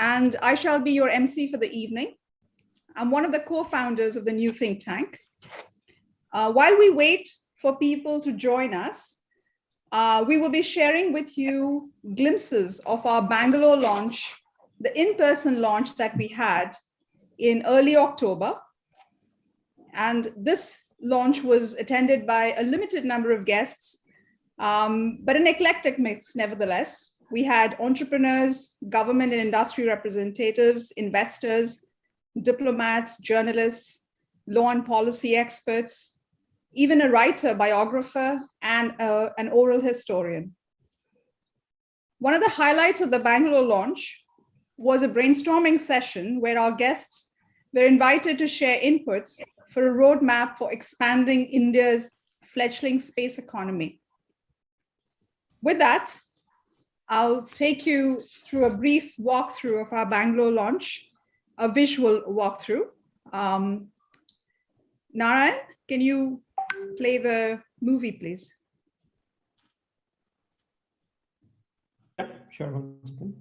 and I shall be your MC for the evening. I'm one of the co-founders of the new think tank. While we wait for people to join us, we will be sharing with you glimpses of our Bangalore launch, the in-person launch that we had in early October. And this launch was attended by a limited number of guests, but an eclectic mix nevertheless. We had entrepreneurs, government and industry representatives, investors, diplomats, journalists, law and policy experts, even a writer, biographer, and an oral historian. One of the highlights of the Bangalore launch was a brainstorming session where our guests were invited to share inputs for a roadmap for expanding India's fledgling space economy. With that, I'll take you through a brief walkthrough of our Bangalore launch, a visual walkthrough. Narayan, can you play the movie, please? Yep, sure. 1 second.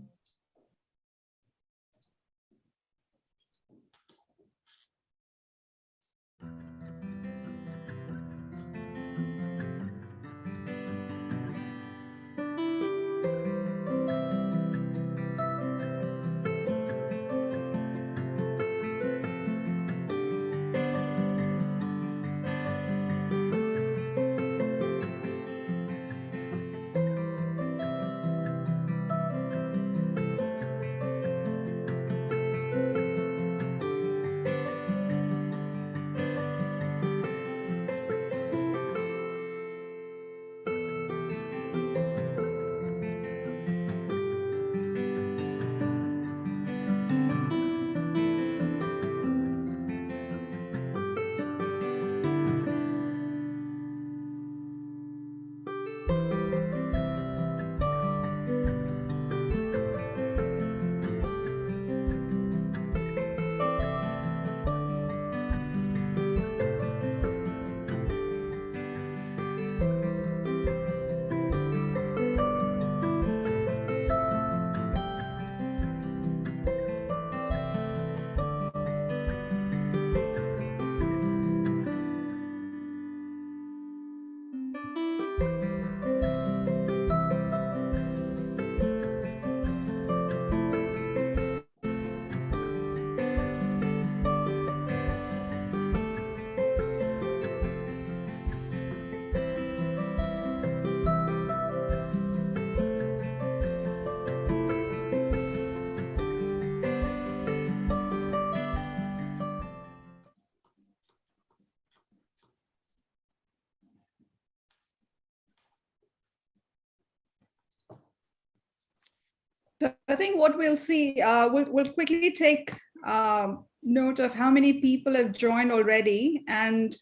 So I think what we'll see, we'll quickly take note of how many people have joined already. And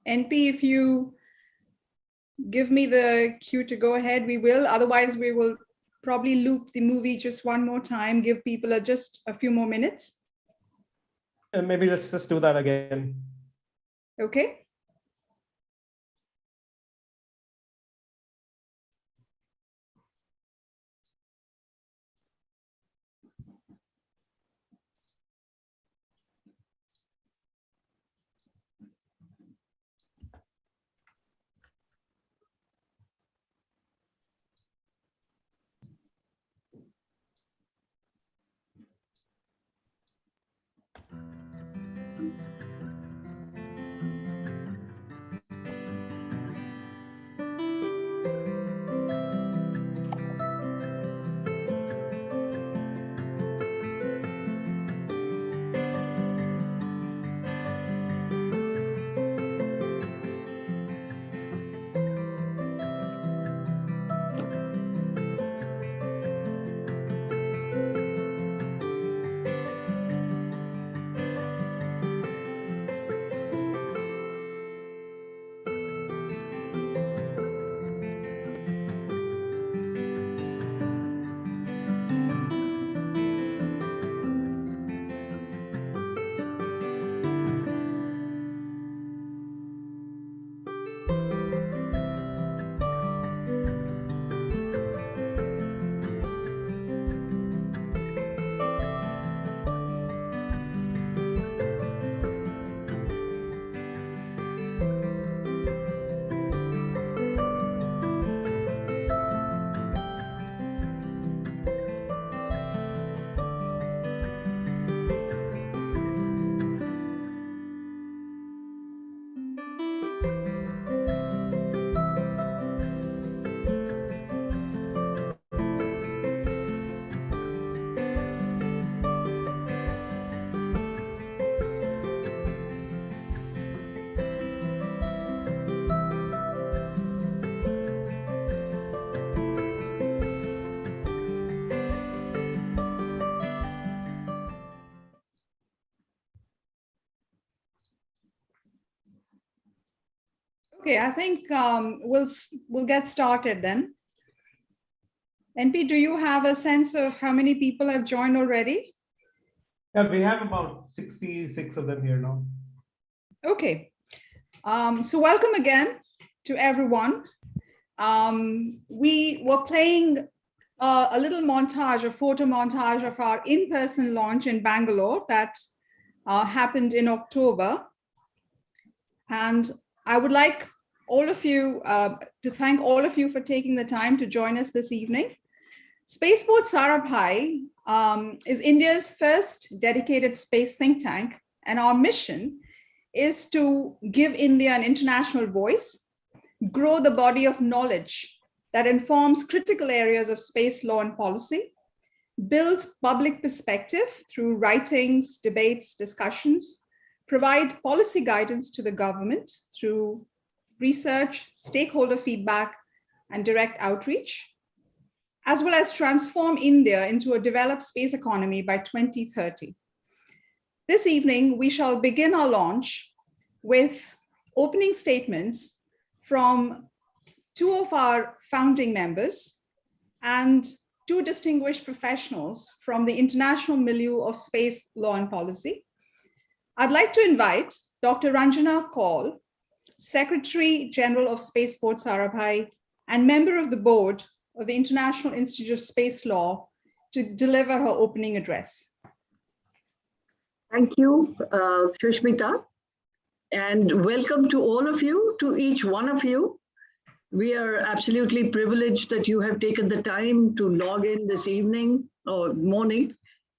NP, if you give me the cue to go ahead, we will. Otherwise, we will probably loop the movie just one more time, give people just a few more minutes. And maybe let's just do that again. Okay. Okay, I think we'll get started then. NP, do you have a sense of how many people have joined already? Yeah, we have about 66 of them here now. Okay, so welcome again to everyone. We were playing a little montage, a photo montage of our in-person launch in Bangalore that happened in October. And I would like all of you to thank all of you for taking the time to join us this evening. Spaceport SARABHAI is India's first dedicated space think tank, and our mission is to give India an international voice, grow the body of knowledge that informs critical areas of space law and policy, build public perspective through writings, debates, discussions, provide policy guidance to the government through research, stakeholder feedback, and direct outreach, as well as transform India into a developed space economy by 2030. This evening, we shall begin our launch with opening statements from two of our founding members and two distinguished professionals from the international milieu of space law and policy. I'd like to invite Dr. Ranjana Kaul, Secretary General of Spaceport SARABHAI and member of the board of the International Institute of Space Law, to deliver her opening address. Thank you, Shushmita, and welcome to all of you, to each one of you. We are absolutely privileged that you have taken the time to log in this evening or morning,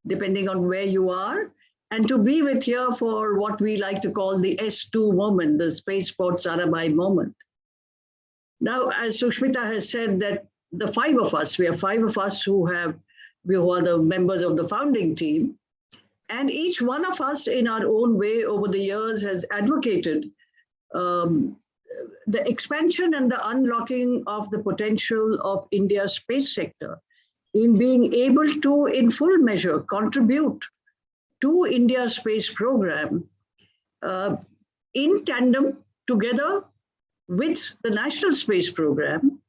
depending on where you are, and to be with here for what we like to call the S2 moment, the Spaceport SARABHAI moment. Now, as Sushmita has said, that the five of us, we are five of us who are the members of the founding team, and each one of us in our own way over the years has advocated the expansion and the unlocking of the potential of India's space sector in being able to, in full measure, contribute to India's space program in tandem together with the national space program,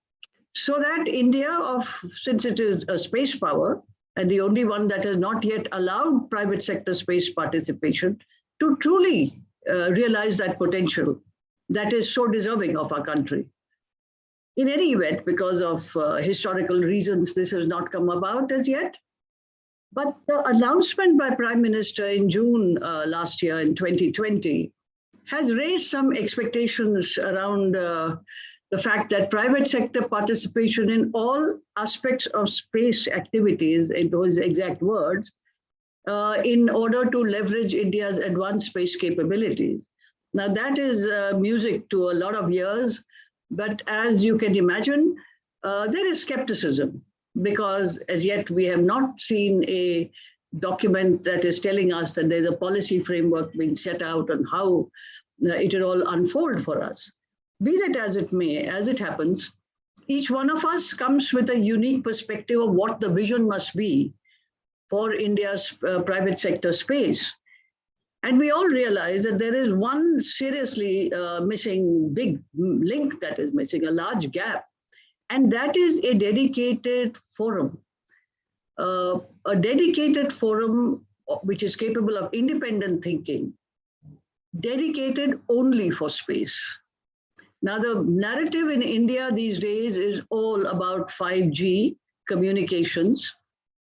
so that India, since it is a space power and the only one that has not yet allowed private sector space participation, to truly realize that potential that is so deserving of our country. In any event, because of historical reasons, this has not come about as yet. But the announcement by Prime Minister in June last year, in 2020, has raised some expectations around the fact that private sector participation in all aspects of space activities, in those exact words, in order to leverage India's advanced space capabilities. Now, that is music to a lot of ears, but as you can imagine, there is skepticism, because as yet we have not seen a document that is telling us that there's a policy framework being set out on how it will all unfold for us. Be that as it may, as it happens, each one of us comes with a unique perspective of what the vision must be for India's private sector space. And we all realize that there is one seriously missing big link that is missing, a large gap, and that is a dedicated forum. A dedicated forum which is capable of independent thinking, dedicated only for space. Now, the narrative in India these days is all about 5G communications.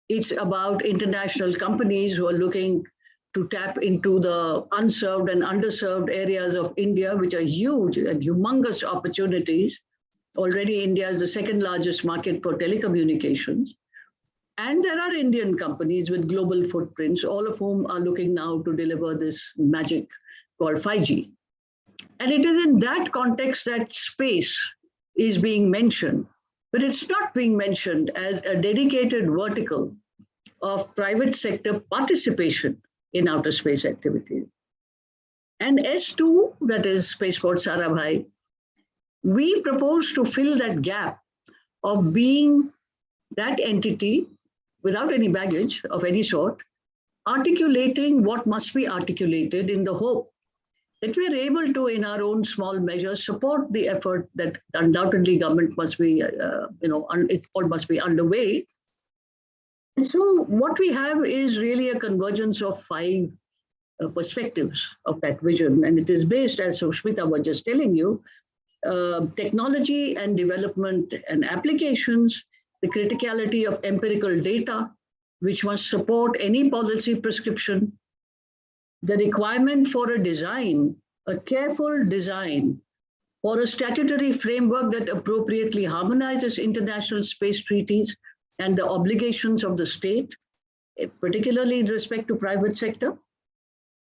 It's about international companies who are looking to tap into the unserved and underserved areas of India, which are huge and humongous opportunities. Already, India is the second largest market for telecommunications. And there are Indian companies with global footprints, all of whom are looking now to deliver this magic called 5G. And it is in that context that space is being mentioned, but it's not being mentioned as a dedicated vertical of private sector participation in outer space activities. And S2, that is Spaceport SARABHAI, we propose to fill that gap of being that entity without any baggage of any sort, articulating what must be articulated in the hope that we are able to, in our own small measures, support the effort that undoubtedly government must be, it all must be underway. And so what we have is really a convergence of 5 perspectives of that vision. And it is based, as Sushmita was just telling you, technology and development and applications, the criticality of empirical data, which must support any policy prescription, the requirement for a design, a careful design for a statutory framework that appropriately harmonizes international space treaties and the obligations of the state, particularly in respect to private sector,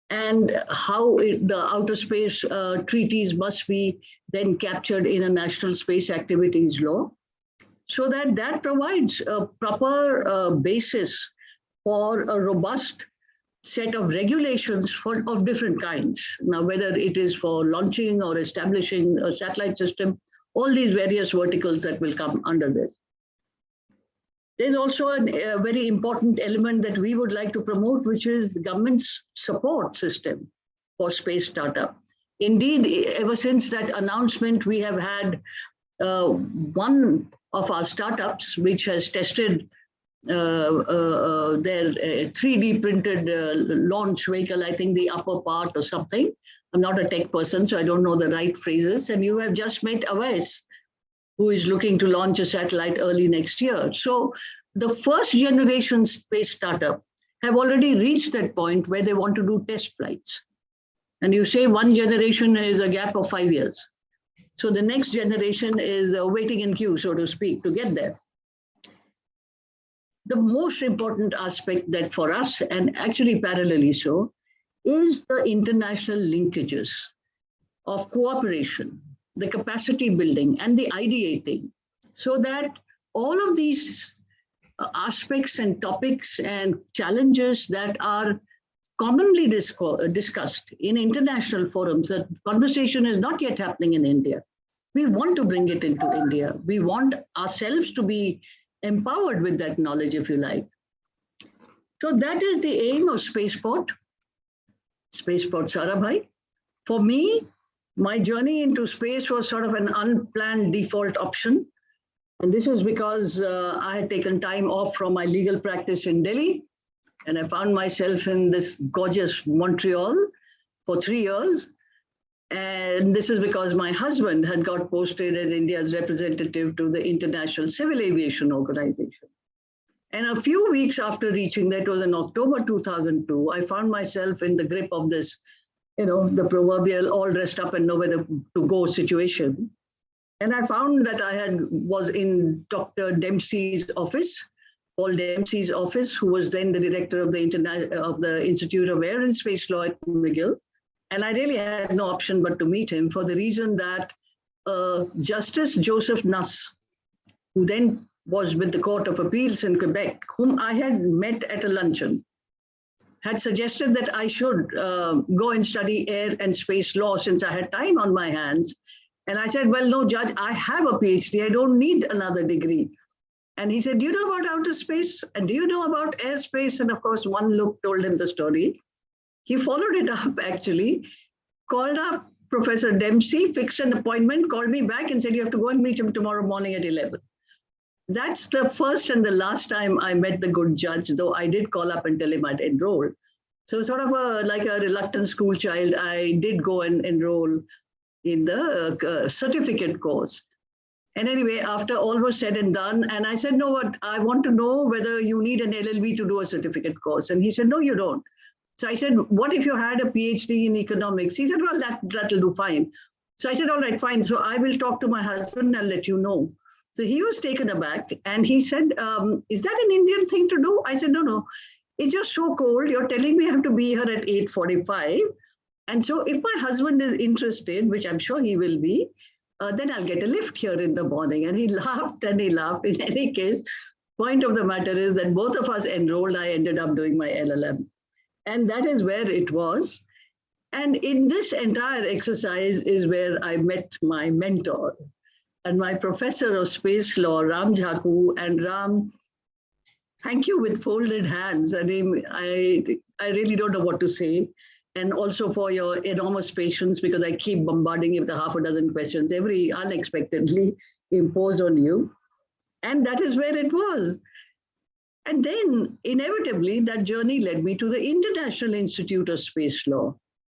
and how the outer space treaties must be then captured in a national space activities law, so that provides a proper basis for a robust set of regulations of different kinds. Now, whether it is for launching or establishing a satellite system, all these various verticals that will come under this. There's also a very important element that we would like to promote, which is the government's support system for space startup. Indeed, ever since that announcement, we have had one of our startups, which has tested their 3D printed launch vehicle, I think the upper part or something. I'm not a tech person, so I don't know the right phrases. And you have just met Awais, who is looking to launch a satellite early next year. So the first generation space startup have already reached that point where they want to do test flights. And you say one generation is a gap of 5 years. So the next generation is waiting in queue, so to speak, to get there. The most important aspect that for us, and actually parallelly so, is the international linkages of cooperation, the capacity building and the ideating, so that all of these aspects and topics and challenges that are commonly discussed in international forums, that conversation is not yet happening in India. We want to bring it into India. We want ourselves to be empowered with that knowledge, if you like. So that is the aim of Spaceport SARABHAI. For me, my journey into space was sort of an unplanned default option. And this is because I had taken time off from my legal practice in Delhi. And I found myself in this gorgeous Montreal for 3 years. And this is because my husband had got posted as India's representative to the International Civil Aviation Organization. And a few weeks after reaching that, was in October 2002, I found myself in the grip of this, the proverbial all dressed up and nowhere to go situation. And I found that I was in Dr. Dempsey's office, Paul Dempsey's office, who was then the director of the Institute of Air and Space Law at McGill. And I really had no option but to meet him, for the reason that Justice Joseph Nuss, who then was with the Court of Appeals in Quebec, whom I had met at a luncheon, had suggested that I should go and study air and space law since I had time on my hands. And I said, well, no, Judge, I have a PhD. I don't need another degree. And he said, do you know about outer space? And do you know about airspace? And of course, one look told him the story. He followed it up, actually, called up Professor Dempsey, fixed an appointment, called me back and said, you have to go and meet him tomorrow morning at 11. That's the first and the last time I met the good judge, though I did call up and tell him I'd enroll. So sort of like a reluctant school child, I did go and enroll in the certificate course. And anyway, after all was said and done, and I said, no, what I want to know whether you need an LLB to do a certificate course. And he said, no, you don't. So I said, what if you had a PhD in economics? He said, well, that'll do fine. So I said, all right, fine. So I will talk to my husband and let you know. So he was taken aback and he said, is that an Indian thing to do? I said, no, it's just so cold. You're telling me I have to be here at 8:45. And so if my husband is interested, which I'm sure he will be, then I'll get a lift here in the morning. And he laughed and he laughed. In any case, point of the matter is that both of us enrolled. I ended up doing my LLM. And that is where it was. And in this entire exercise is where I met my mentor and my professor of space law, Ram Jaku. And Ram, thank you with folded hands. I mean, I really don't know what to say. and also for your enormous patience, because I keep bombarding you with a half a dozen questions, every unexpectedly imposed on you. And that is where it was. And then inevitably, that journey led me to the International Institute of Space Law.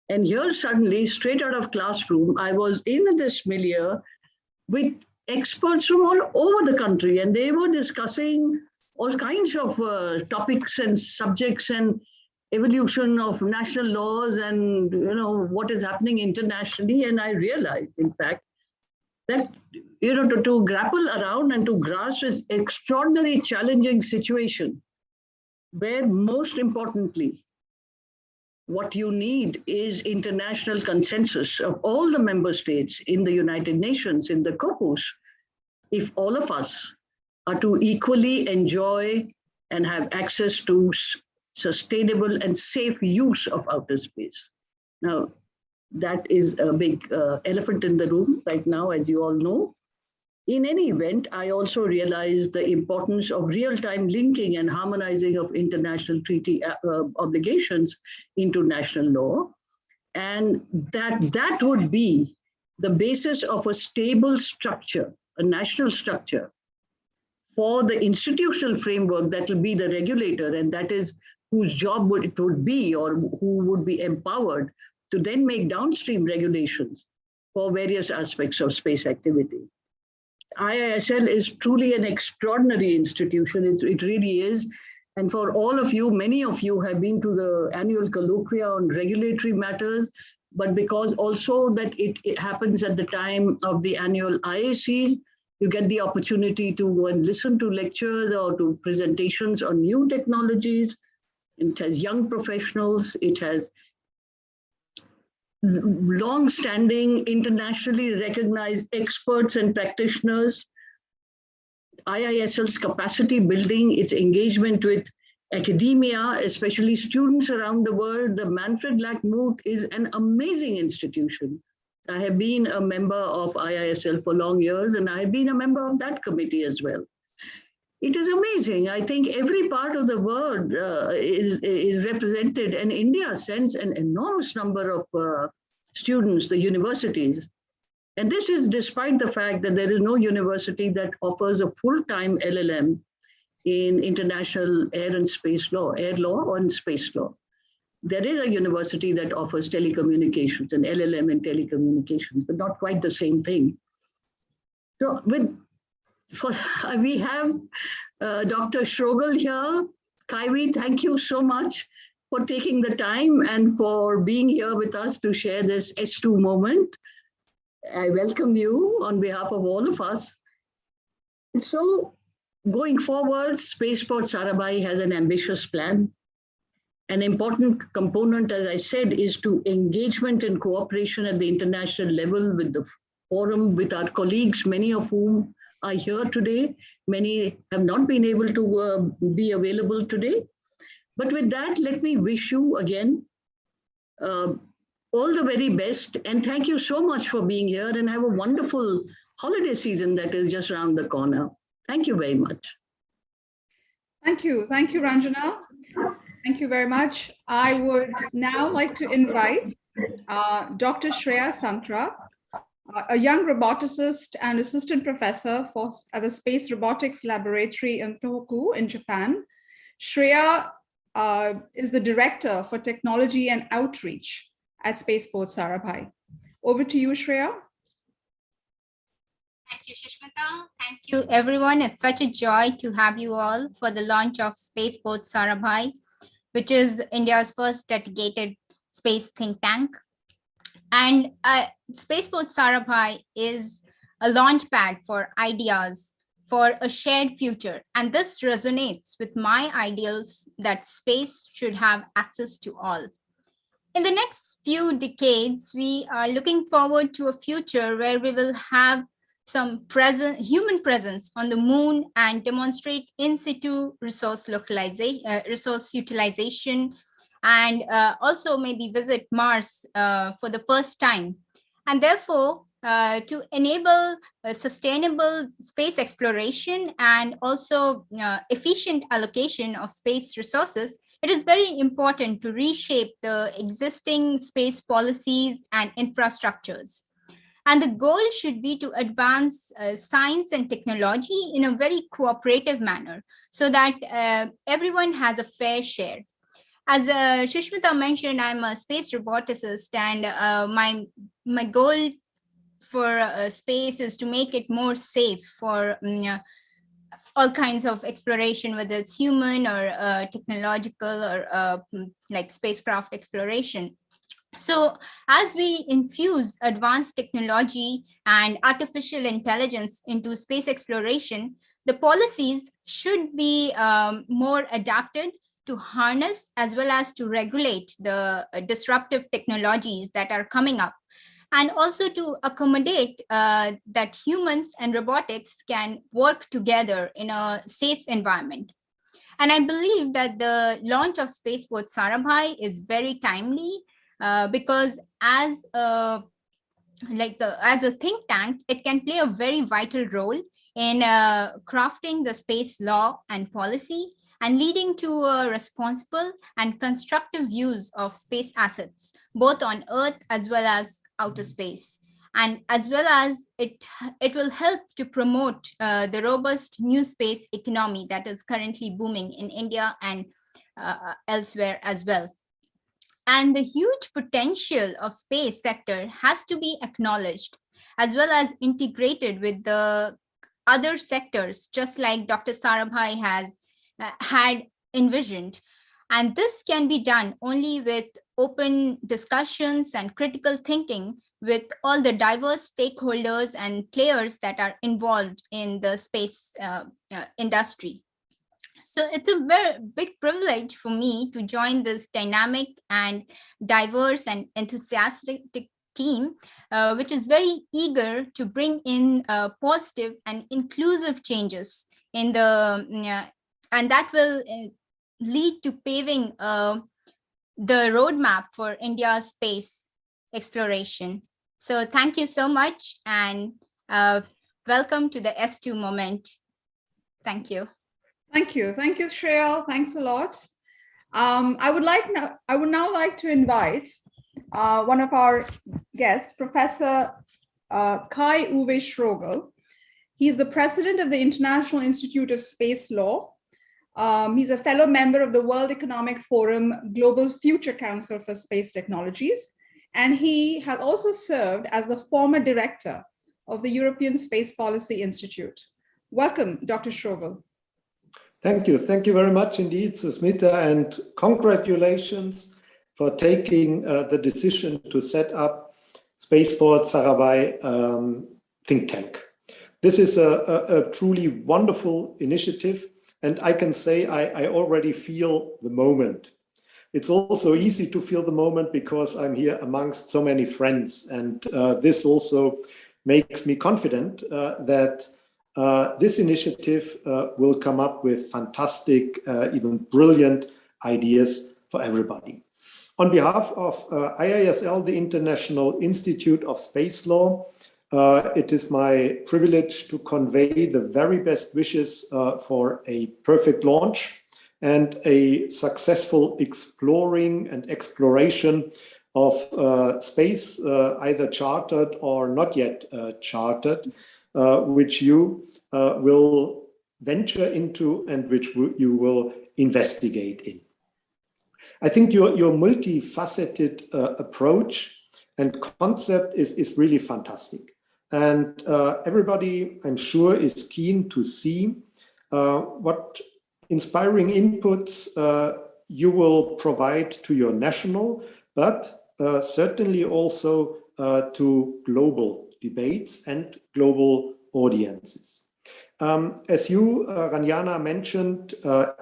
And here suddenly, straight out of classroom, I was in this milieu with experts from all over the country, and they were discussing all kinds of topics and subjects and evolution of national laws and what is happening internationally. And I realized, in fact, that to grapple around and to grasp this extraordinary challenging situation, where most importantly, what you need is international consensus of all the member states in the United Nations, in the COPUS, if all of us are to equally enjoy and have access to sustainable and safe use of outer space. Now, that is a big elephant in the room right now, as you all know. In any event, I also realized the importance of real-time linking and harmonizing of international treaty obligations into national law, and that would be the basis of a stable structure, a national structure, for the institutional framework that will be the regulator, and that is whose job it would be, or who would be empowered to then make downstream regulations for various aspects of space activity. IISL is truly an extraordinary institution. It really is. And for all of you, many of you have been to the annual colloquia on regulatory matters, but because also that it happens at the time of the annual IACs, you get the opportunity to go and listen to lectures or to presentations on new technologies. It has young professionals. It has long-standing, internationally recognized experts and practitioners. IISL's capacity building, its engagement with academia, especially students around the world. The Manfred Lackmuth is an amazing institution. I have been a member of IISL for long years, and I have been a member of that committee as well. It is amazing. I think every part of the world is represented, and India sends an enormous number of students, the universities. And this is despite the fact that there is no university that offers a full-time LLM in international air and space law, air law and space law. There is a university that offers telecommunications, an LLM in telecommunications, but not quite the same thing. So we have Dr. Schrogel here. Kaiwi, thank you so much for taking the time and for being here with us to share this S2 moment. I welcome you on behalf of all of us. So going forward, Spaceport SARABHAI has an ambitious plan. An important component, as I said, is to engagement and cooperation at the international level with the forum, with our colleagues, many of whom are here today. Many have not been able to be available today. But with that, let me wish you again all the very best. And thank you so much for being here, and have a wonderful holiday season that is just around the corner. Thank you very much. Thank you. Thank you, Ranjana. Thank you very much. I would now like to invite Dr. Shreya Santra, a young roboticist and assistant professor at the Space Robotics Laboratory in Tohoku in Japan. Shreya is the director for technology and outreach at Spaceport SARABHAI. Over to you, Shreya. Thank you, Shishmita. Thank you, everyone. It's such a joy to have you all for the launch of Spaceport SARABHAI, which is India's first dedicated space think tank. And Spaceport SARABHAI is a launch pad for ideas for a shared future. And this resonates with my ideals that space should have access to all. In the next few decades, we are looking forward to a future where we will have some human presence on the moon and demonstrate in situ resource utilization, and also maybe visit Mars for the first time. And therefore, to enable sustainable space exploration and also efficient allocation of space resources, it is very important to reshape the existing space policies and infrastructures. And the goal should be to advance science and technology in a very cooperative manner so that everyone has a fair share. As Shushmita mentioned, I'm a space roboticist, and my goal for space is to make it more safe for all kinds of exploration, whether it's human or technological or like spacecraft exploration. So as we infuse advanced technology and artificial intelligence into space exploration, the policies should be more adapted to harness as well as to regulate the disruptive technologies that are coming up, and also to accommodate that humans and robotics can work together in a safe environment. And I believe that the launch of Spaceport SARABHAI is very timely because as a think tank, it can play a very vital role in crafting the space law and policy and leading to a responsible and constructive use of space assets, both on Earth as well as outer space. And as well as it will help to promote the robust new space economy that is currently booming in India and elsewhere as well. And the huge potential of space sector has to be acknowledged as well as integrated with the other sectors, just like Dr. Sarabhai has had envisioned. And this can be done only with open discussions and critical thinking with all the diverse stakeholders and players that are involved in the space industry. So it's a very big privilege for me to join this dynamic and diverse and enthusiastic team, which is very eager to bring in positive and inclusive changes in the, and that will lead to paving the roadmap for India's space exploration. So thank you so much, and welcome to the S2 moment. Thank you. Thank you. Thank you, Shreyal. Thanks a lot. I would now like to invite one of our guests, Professor Kai-Uwe Schrogel. He's the president of the International Institute of Space Law. He's a fellow member of the World Economic Forum Global Future Council for Space Technologies, and he has also served as the former director of the European Space Policy Institute. Welcome, Dr. Schrogel. Thank you. Thank you very much indeed, Susmita, and congratulations for taking the decision to set up Spaceport SARABHAI think tank. This is a truly wonderful initiative, and I can say I already feel the moment. It's also easy to feel the moment because I'm here amongst so many friends, and this also makes me confident that this initiative will come up with fantastic, even brilliant ideas for everybody. On behalf of IISL, the International Institute of Space Law, it is my privilege to convey the very best wishes for a perfect launch and a successful exploring and exploration of space, either chartered or not yet chartered, which you will venture into and which you will investigate in. I think your multifaceted approach and concept is really fantastic. And everybody, I'm sure, is keen to see what inspiring inputs you will provide to your national, but certainly also to global debates and global audiences. As you, Ranjana, mentioned,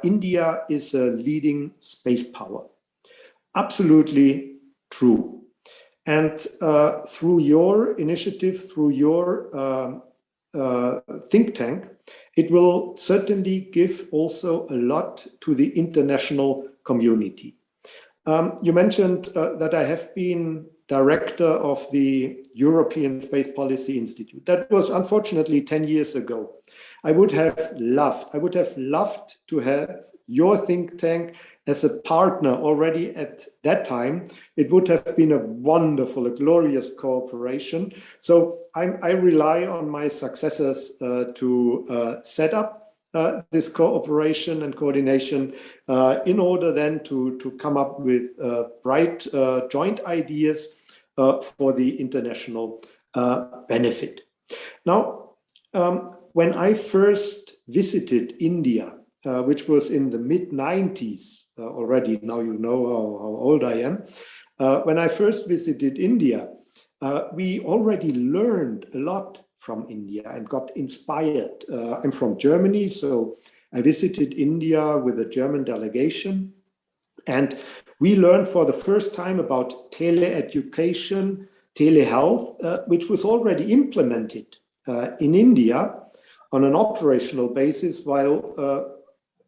India is a leading space power. Absolutely true. And through your initiative, through your think tank, it will certainly give also a lot to the international community. You mentioned that I have been director of the European Space Policy Institute. That was unfortunately 10 years ago. I would have loved to have your think tank as a partner already at that time, it would have been a wonderful, a glorious cooperation. So I rely on my successors to set up this cooperation and coordination in order then to come up with bright joint ideas for the international benefit. Now, when I first visited India, which was in the mid-90s already, now you know how old I am. When I first visited India, we already learned a lot from India and got inspired. I'm from Germany, so I visited India with a German delegation, and we learned for the first time about tele-education, telehealth, which was already implemented in India on an operational basis, while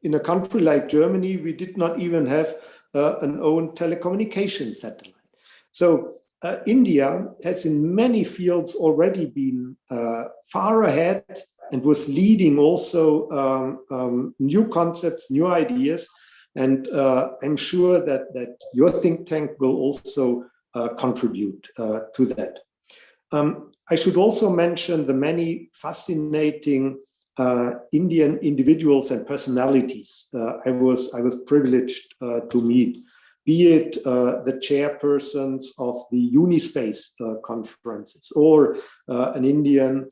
in a country like Germany, we did not even have an own telecommunication satellite. So India has in many fields already been far ahead and was leading also new concepts, new ideas. And I'm sure that your think tank will also contribute to that. I should also mention the many fascinating Indian individuals and personalities I was privileged to meet, be it the chairpersons of the Unispace conferences, or an Indian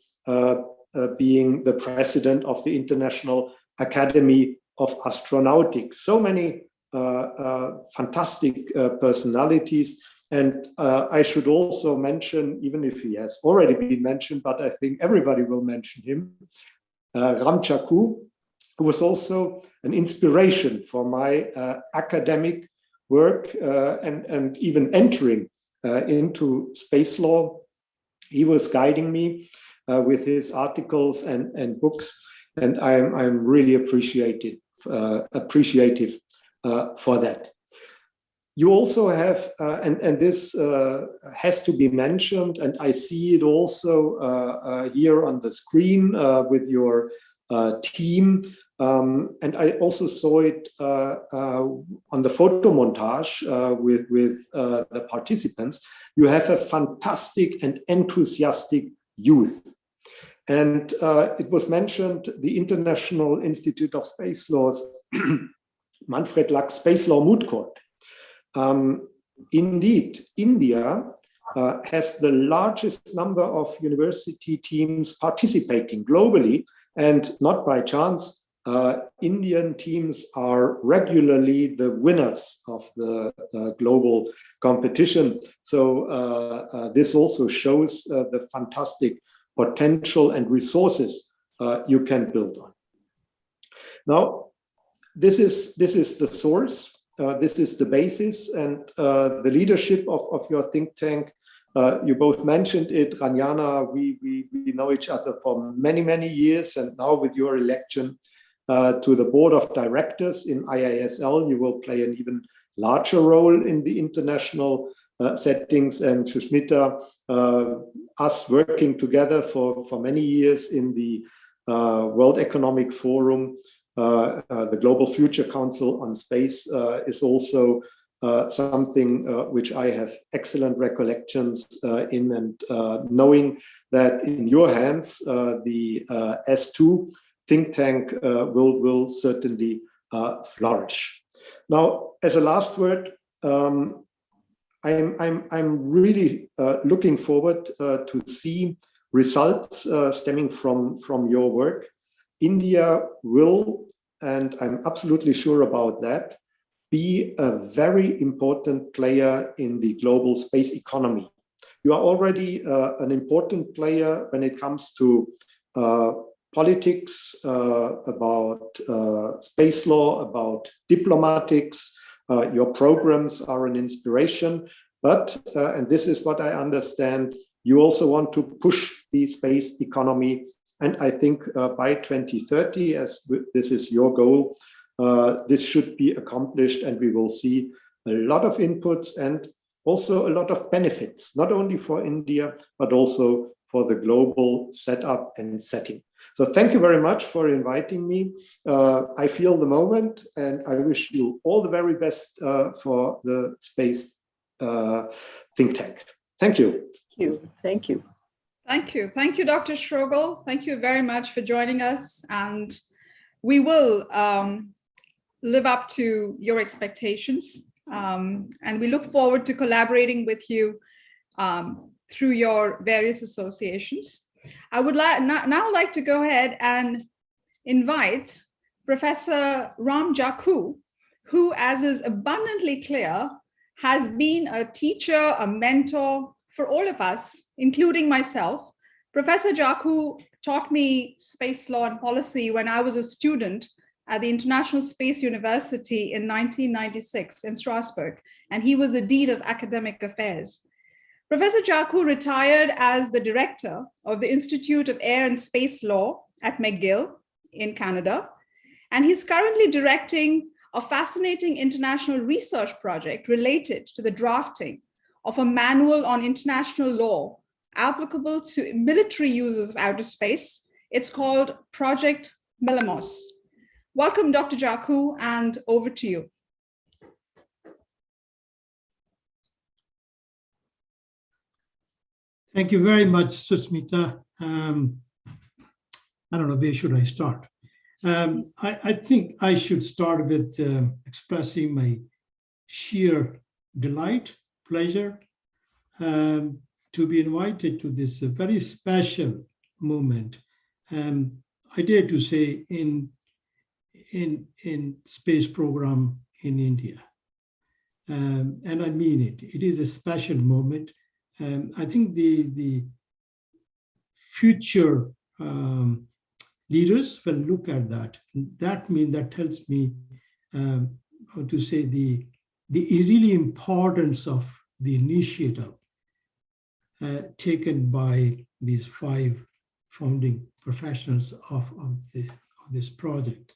being the president of the International Academy of Astronautics. So many fantastic personalities. And I should also mention, even if he has already been mentioned, but I think everybody will mention him, Jaku, who was also an inspiration for my academic work and even entering into space law. He was guiding me with his articles and books, and I'm really appreciative for that. You also have, and this has to be mentioned, and I see it also here on the screen with your team, and I also saw it on the photo montage with the participants. You have a fantastic and enthusiastic youth. And it was mentioned, the International Institute of Space Law's Manfred Lux Space Law Moot Court. Indeed, India has the largest number of university teams participating globally, and not by chance, Indian teams are regularly the winners of the global competition. So this also shows the fantastic potential and resources you can build on. Now, this is the source. This is the basis, and the leadership of your think tank. You both mentioned it, Ranyana. We know each other for many, many years, and now with your election to the board of directors in IISL, you will play an even larger role in the international settings. And Sushmita, us working together for many years in the World Economic Forum, the Global Future Council on Space is also something which I have excellent recollections in, and knowing that in your hands, the S2 think tank will certainly flourish. Now, as a last word, I'm really looking forward to see results stemming from your work. India will, and I'm absolutely sure about that, be a very important player in the global space economy. You are already an important player when it comes to politics, about space law, about diplomatics. Your programs are an inspiration, but, and this is what I understand, you also want to push the space economy. And I think by 2030, as this is your goal, this should be accomplished, and we will see a lot of inputs and also a lot of benefits, not only for India, but also for the global setup and setting. So thank you very much for inviting me. I feel the moment, and I wish you all the very best for the space think tank. Thank you. Thank you. Thank you. Thank you. Thank you, Dr. Strobel. Thank you very much for joining us. And we will live up to your expectations. And we look forward to collaborating with you through your various associations. I would now like to go ahead and invite Professor Jaku, who, as is abundantly clear, has been a teacher, a mentor for all of us, including myself. Professor Jaku taught me space law and policy when I was a student at the International Space University in 1996 in Strasbourg, and he was the Dean of Academic Affairs. Professor Jaku retired as the director of the Institute of Air and Space Law at McGill in Canada, and he's currently directing a fascinating international research project related to the drafting of a manual on international law applicable to military users of outer space. It's called Project Melamos. Welcome, Dr. Jaku, and over to you. Thank you very much, Susmita. I don't know, where should I start? I think I should start with expressing my sheer delight, pleasure to be invited to this very special moment. I dare to say in space program in India. And I mean it. It is a special moment. I think the future leaders will look at that. That tells me how to say the really importance of the initiative taken by these 5 founding professionals of this project.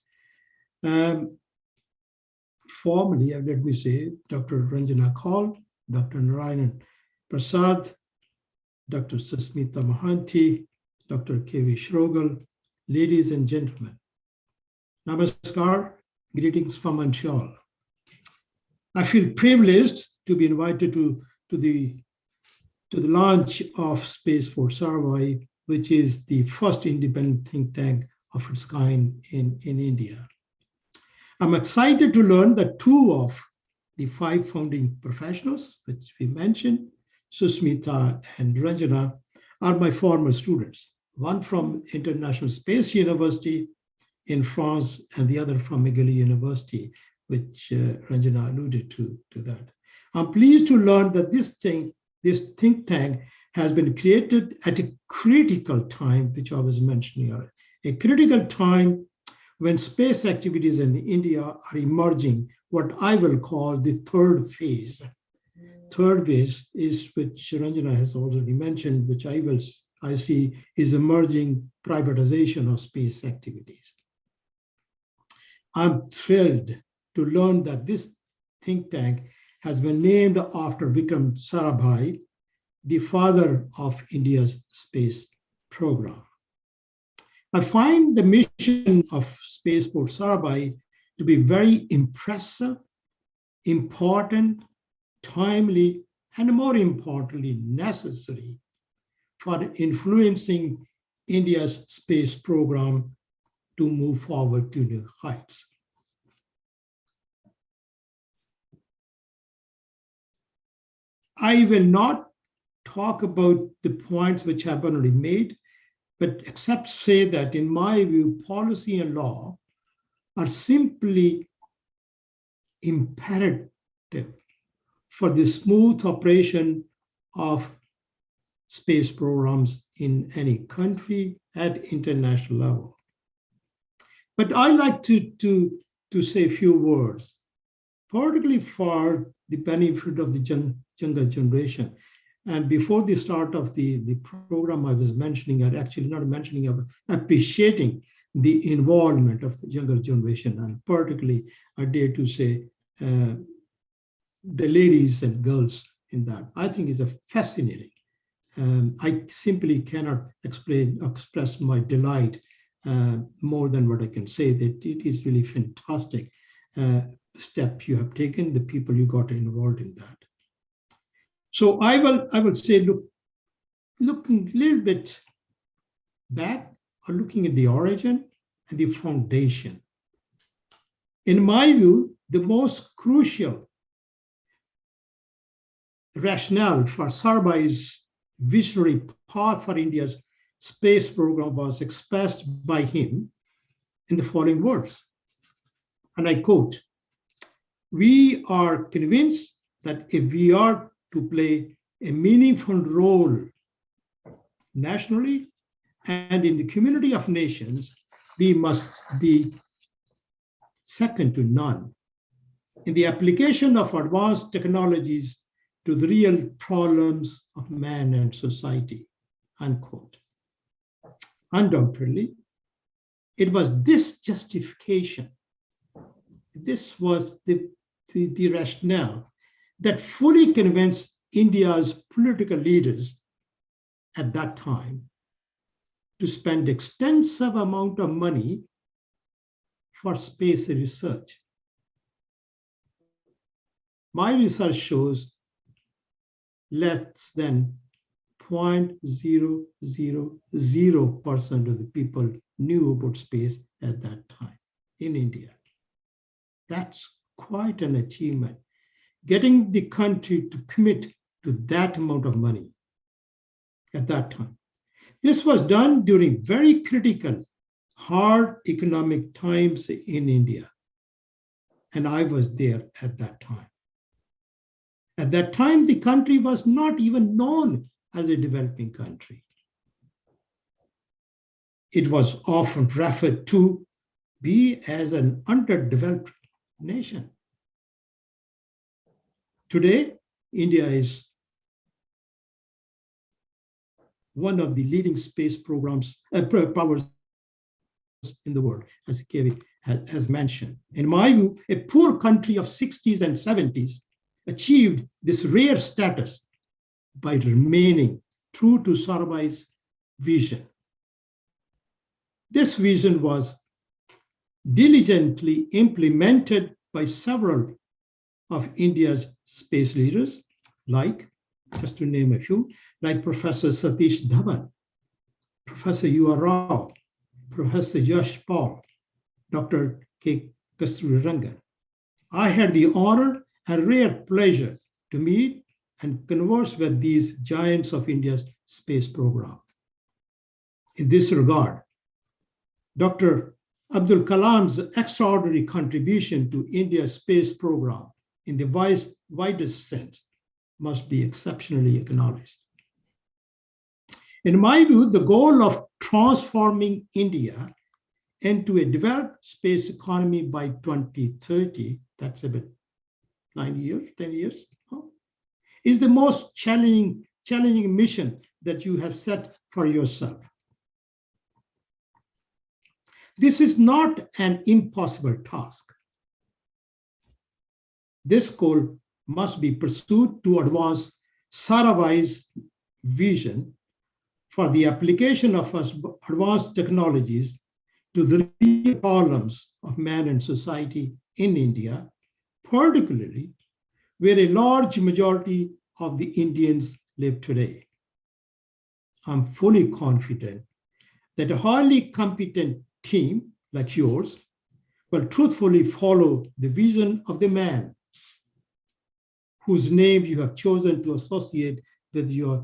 Formally, let me say, Dr. Ranjana Kaul, Dr. Narayanan Prasad, Dr. Susmita Mohanty, Dr. K.V. Strobel, ladies and gentlemen, namaskar, greetings from Montreal. I feel privileged to be invited to the launch of Spaceport SARABHAI, which is the first independent think tank of its kind in India. I'm excited to learn that 2 of the 5 founding professionals, which we mentioned, Susmita and Ranjana, are my former students, one from International Space University in France and the other from McGill University, which Ranjana alluded to that. I'm pleased to learn that this think tank has been created at a critical time, which I was mentioning earlier, a critical time when space activities in India are emerging, what I will call the 3rd phase. 3rd phase is, which Ranjana has already mentioned, which I see is emerging privatization of space activities. I'm thrilled to learn that this think tank has been named after Vikram Sarabhai, the father of India's space program. I find the mission of Spaceport SARABHAI to be very impressive, important, timely, and more importantly, necessary for influencing India's space program to move forward to new heights. I will not talk about the points which have been already made, but except say that in my view, policy and law are simply imperative for the smooth operation of space programs in any country at international level. But I'd like to say a few words, particularly for the benefit of the younger generation. And before the start of the program I was mentioning, or actually not mentioning, of appreciating the involvement of the younger generation, and particularly I dare to say the ladies and girls in that, I think is a fascinating. I simply cannot express my delight more than what I can say, that it is really fantastic step you have taken, the people you got involved in that. So I will say, looking a little bit back, or looking at the origin and the foundation. In my view, the most crucial rationale for Sarabhai's visionary path for India's space program was expressed by him in the following words, and I quote, "We are convinced that if we are to play a meaningful role nationally and in the community of nations, we must be second to none in the application of advanced technologies to the real problems of man and society," unquote. Undoubtedly, it was this justification, this was the rationale that fully convinced India's political leaders at that time to spend extensive amount of money for space research. My research shows less than 0.000% of the people knew about space at that time in India. That's quite an achievement. Getting the country to commit to that amount of money at that time. This was done during very critical, hard economic times in India. And I was there at that time. At that time, the country was not even known as a developing country. It was often referred to be as an underdeveloped nation. Today, India is one of the leading space powers in the world, as Kevi has mentioned. In my view, a poor country of 60s and 70s achieved this rare status by remaining true to Sarabhai's vision. This vision was diligently implemented by several of India's space leaders, like, just to name a few, like Professor Satish Dhawan, Professor U.R. Rao, Professor Yash Paul, Dr. K. Kasturirangan. I had the honor and rare pleasure to meet and converse with these giants of India's space program. In this regard, Dr. Abdul Kalam's extraordinary contribution to India's space program in the widest sense must be exceptionally acknowledged. In my view, the goal of transforming India into a developed space economy by 2030, that's about 10 years, is the most challenging mission that you have set for yourself. This is not an impossible task. This goal must be pursued to advance Sarabhai's vision for the application of advanced technologies to the real problems of man and society in India, particularly where a large majority of the Indians live today. I'm fully confident that a highly competent team like yours will truthfully follow the vision of the man whose name you have chosen to associate with your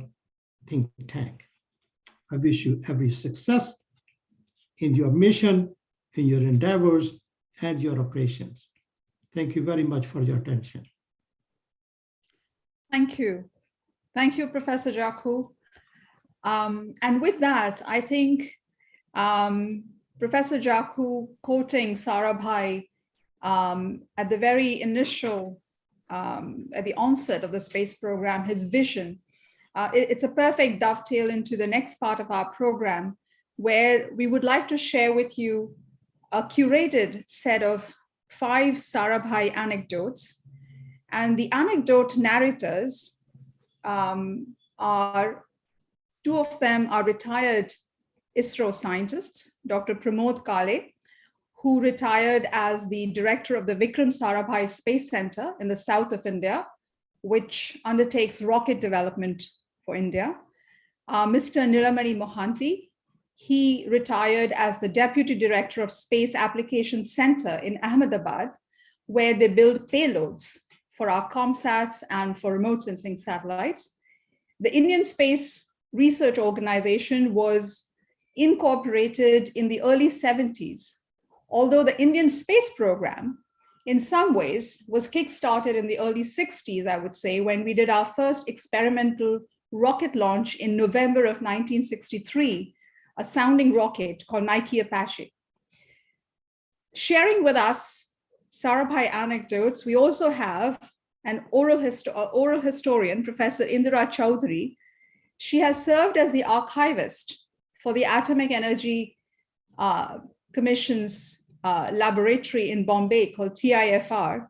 think tank. I wish you every success in your mission, in your endeavors, and your operations. Thank you very much for your attention. Thank you. Thank you, Professor Jaku. And with that, I think Professor Jaku quoting Sarabhai at the very initial, at the onset of the space program, his vision, it's a perfect dovetail into the next part of our program, where we would like to share with you a curated set of 5 Sarabhai anecdotes. And the anecdote narrators are, 2 of them are retired ISRO scientists, Dr. Pramod Kale, who retired as the director of the Vikram Sarabhai Space Center in the south of India, which undertakes rocket development for India. Mr. Nilamani Mohanty, he retired as the deputy director of Space Application Center in Ahmedabad, where they build payloads for our ComSats and for remote sensing satellites. The Indian Space Research Organization was incorporated in the early 70s, although the Indian space program, in some ways, was kickstarted in the early 60s, I would say, when we did our first experimental rocket launch in November of 1963, a sounding rocket called Nike Apache. Sharing with us Sarabhai anecdotes, we also have an oral historian, Professor Indira Chowdhury. She has served as the archivist for the Atomic Energy Commission's laboratory in Bombay called TIFR.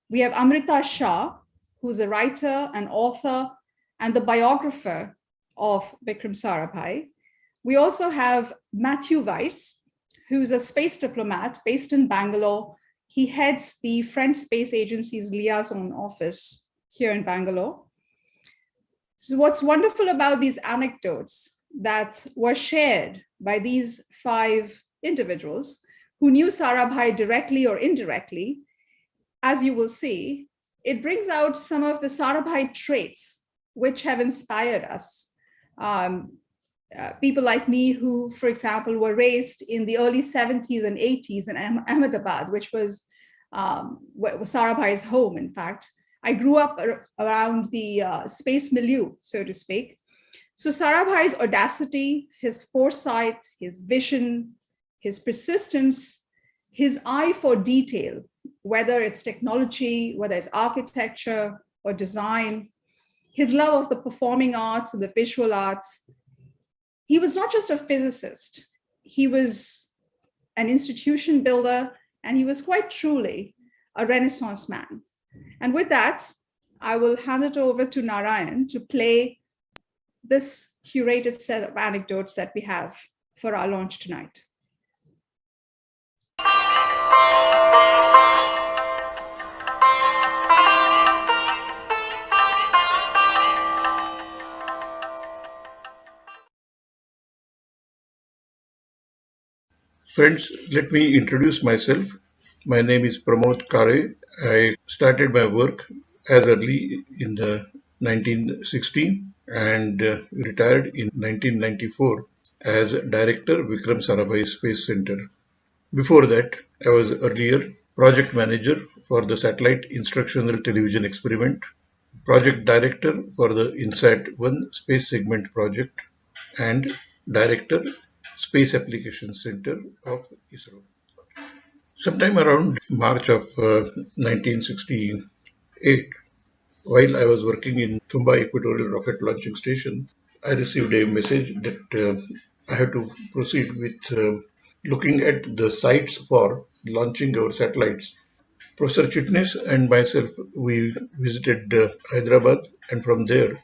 We have Amrita Shah, who's a writer, an author, and the biographer of Vikram Sarabhai. We also have Matthew Weiss, who's a space diplomat based in Bangalore. He heads the French Space Agency's liaison office here in Bangalore. So what's wonderful about these anecdotes that were shared by these 5 individuals who knew Sarabhai directly or indirectly, as you will see, it brings out some of the Sarabhai traits which have inspired us. People like me who, for example, were raised in the early 70s and 80s in Ahmedabad, which was Sarabhai's home, in fact. I grew up around the space milieu, so to speak. So Sarabhai's audacity, his foresight, his vision, his persistence, his eye for detail, whether it's technology, whether it's architecture or design, his love of the performing arts and the visual arts. He was not just a physicist, he was an institution builder, and he was quite truly a Renaissance man. And with that, I will hand it over to Narayan to play this curated set of anecdotes that we have for our launch tonight. Friends, let me introduce myself. My name is Pramod Kare. I started my work as early in the 1960 and retired in 1994 as Director Vikram Sarabhai Space Center. Before that, I was earlier Project Manager for the Satellite Instructional Television Experiment, Project Director for the INSAT-1 Space Segment Project, and Director Space Applications Center of ISRO. Sometime around March of 1968, while I was working in Tumba Equatorial Rocket Launching Station, I received a message that I had to proceed with looking at the sites for launching our satellites. Professor Chitnis and myself, we visited Hyderabad, and from there,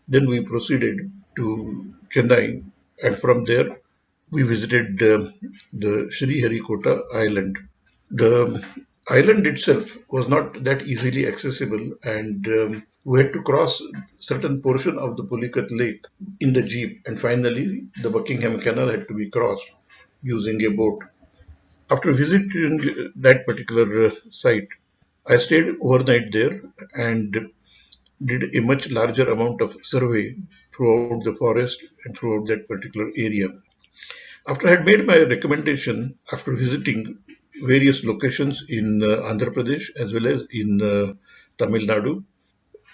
then we proceeded to Chennai, and from there, we visited the Sriharikota Island. The island itself was not that easily accessible, and we had to cross certain portion of the Pulicat Lake in the jeep, and finally the Buckingham Canal had to be crossed using a boat. After visiting that particular site, I stayed overnight there and did a much larger amount of survey throughout the forest and throughout that particular area. After I had made my recommendation, after visiting various locations in Andhra Pradesh as well as in Tamil Nadu,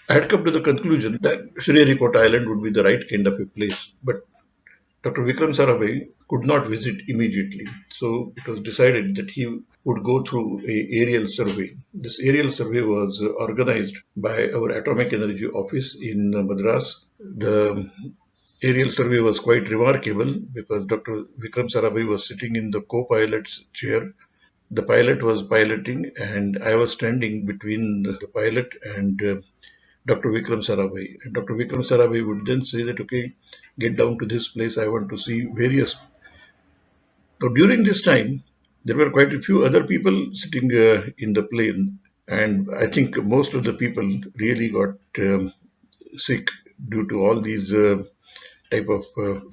I had come to the conclusion that Sriharikota Island would be the right kind of a place. But Dr. Vikram Sarabhai could not visit immediately. So it was decided that he would go through an aerial survey. This aerial survey was organized by our Atomic Energy Office in Madras. The aerial survey was quite remarkable because Dr. Vikram Sarabhai was sitting in the co-pilot's chair. The pilot was piloting and I was standing between the pilot and Dr. Vikram Sarabhai. And Dr. Vikram Sarabhai would then say that, okay, get down to this place, I want to see various. Now, during this time, there were quite a few other people sitting in the plane, and I think most of the people really got sick due to all these type of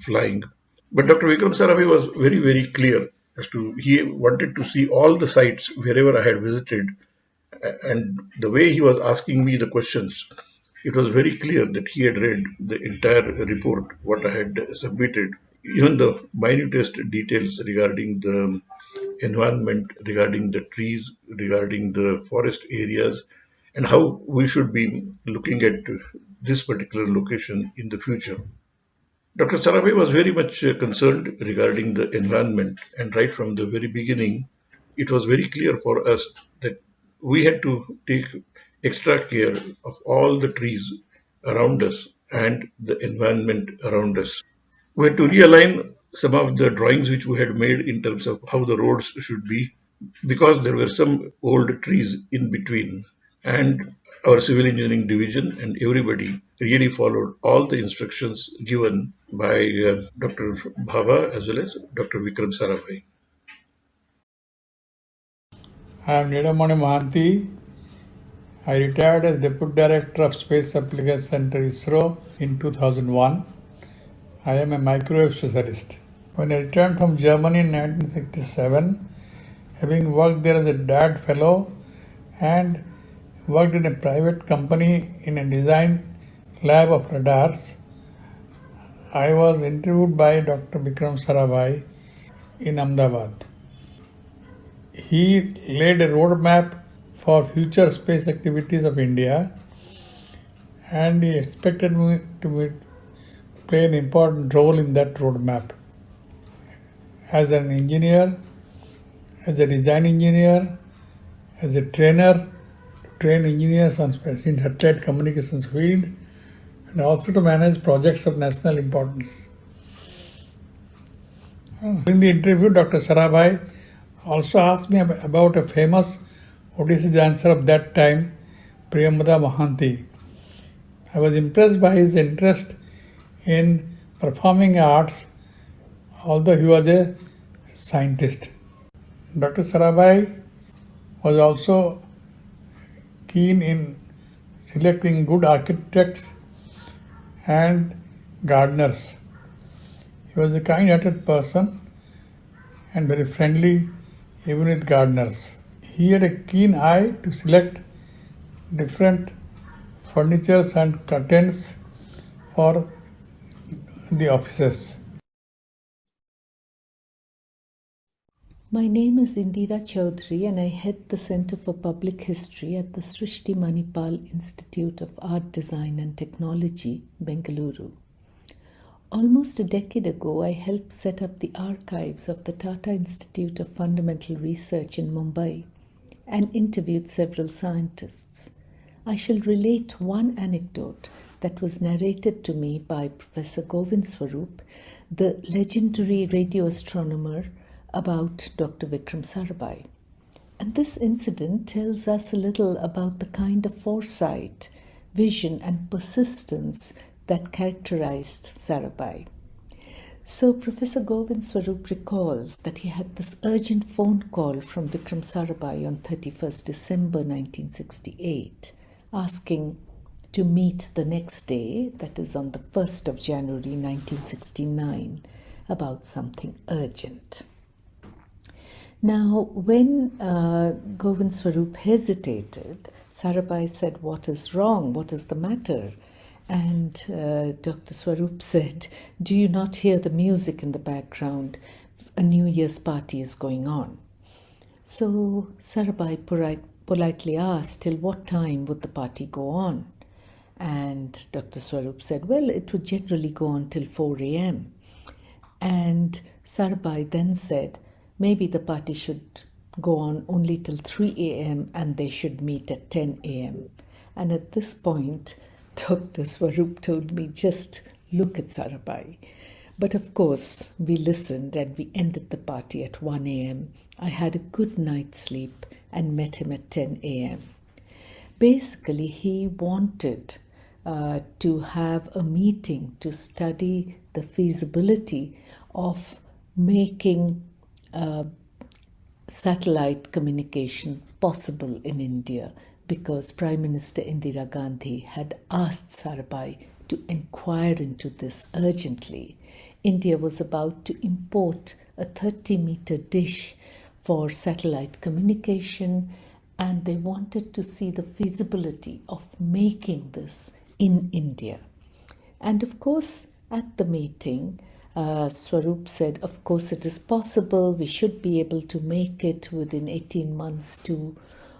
flying. But Dr. Vikram Sarabhai was very, very clear as to he wanted to see all the sites wherever I had visited, and the way he was asking me the questions, it was very clear that he had read the entire report, what I had submitted, even the minutest details regarding the environment, regarding the trees, regarding the forest areas, and how we should be looking at this particular location in the future. Dr. Sarabhai was very much concerned regarding the environment, and right from the very beginning, it was very clear for us that we had to take extra care of all the trees around us and the environment around us. We had to realign some of the drawings which we had made in terms of how the roads should be, because there were some old trees in between. And our civil engineering division and everybody really followed all the instructions given by Dr. Bhava as well as Dr. Vikram Sarabhai. I am Nidamani Mahanti. I retired as Deputy Director of Space Application Center ISRO in 2001. I am a microwave specialist. When I returned from Germany in 1967, having worked there as a DAD fellow and worked in a private company in a design lab of radars, I was interviewed by Dr. Vikram Sarabhai in Ahmedabad. He laid a roadmap for future space activities of India, and he expected me to play an important role in that roadmap. As an engineer, as a design engineer, as a trainer, to train engineers on satellite communications field, and also to manage projects of national importance. During the interview, Dr. Sarabhai also asked me about a famous Odissi dancer of that time, Priyamada Mahanti. I was impressed by his interest in performing arts, although he was a scientist. Dr. Sarabhai was also keen in selecting good architects and gardeners. He was a kind-hearted person and very friendly even with gardeners. He had a keen eye to select different furnitures and curtains for the offices. My name is Indira Chaudhary and I head the Center for Public History at the Srishti Manipal Institute of Art, Design and Technology, Bengaluru. Almost a decade ago, I helped set up the archives of the Tata Institute of Fundamental Research in Mumbai and interviewed several scientists. I shall relate one anecdote that was narrated to me by Professor Govind Swarup, the legendary radio astronomer, about Dr. Vikram Sarabhai. And this incident tells us a little about the kind of foresight, vision and persistence that characterized Sarabhai. So Professor Govind Swarup recalls that he had this urgent phone call from Vikram Sarabhai on 31st December 1968, asking to meet the next day, that is on the 1st of January 1969, about something urgent. Now, when Govind Swarup hesitated, Sarabhai said, "What is wrong? What is the matter?" And Dr. Swarup said, "Do you not hear the music in the background? A New Year's party is going on." So Sarabhai politely asked, "Till what time would the party go on?" And Dr. Swarup said, "Well, it would generally go on till 4 a.m. And Sarabhai then said, maybe the party should go on only till 3 a.m. and they should meet at 10 a.m. And at this point, Dr. Swarup told me, just look at Sarabhai. But of course, we listened and we ended the party at 1 a.m. I had a good night's sleep and met him at 10 a.m. basically he wanted to have a meeting to study the feasibility of making satellite communication possible in India, because Prime Minister Indira Gandhi had asked Sarabhai to inquire into this urgently. India was about to import a 30-meter dish for satellite communication, and they wanted to see the feasibility of making this in India. And of course, at the meeting, Swaroop said, of course it is possible, we should be able to make it within 18 months to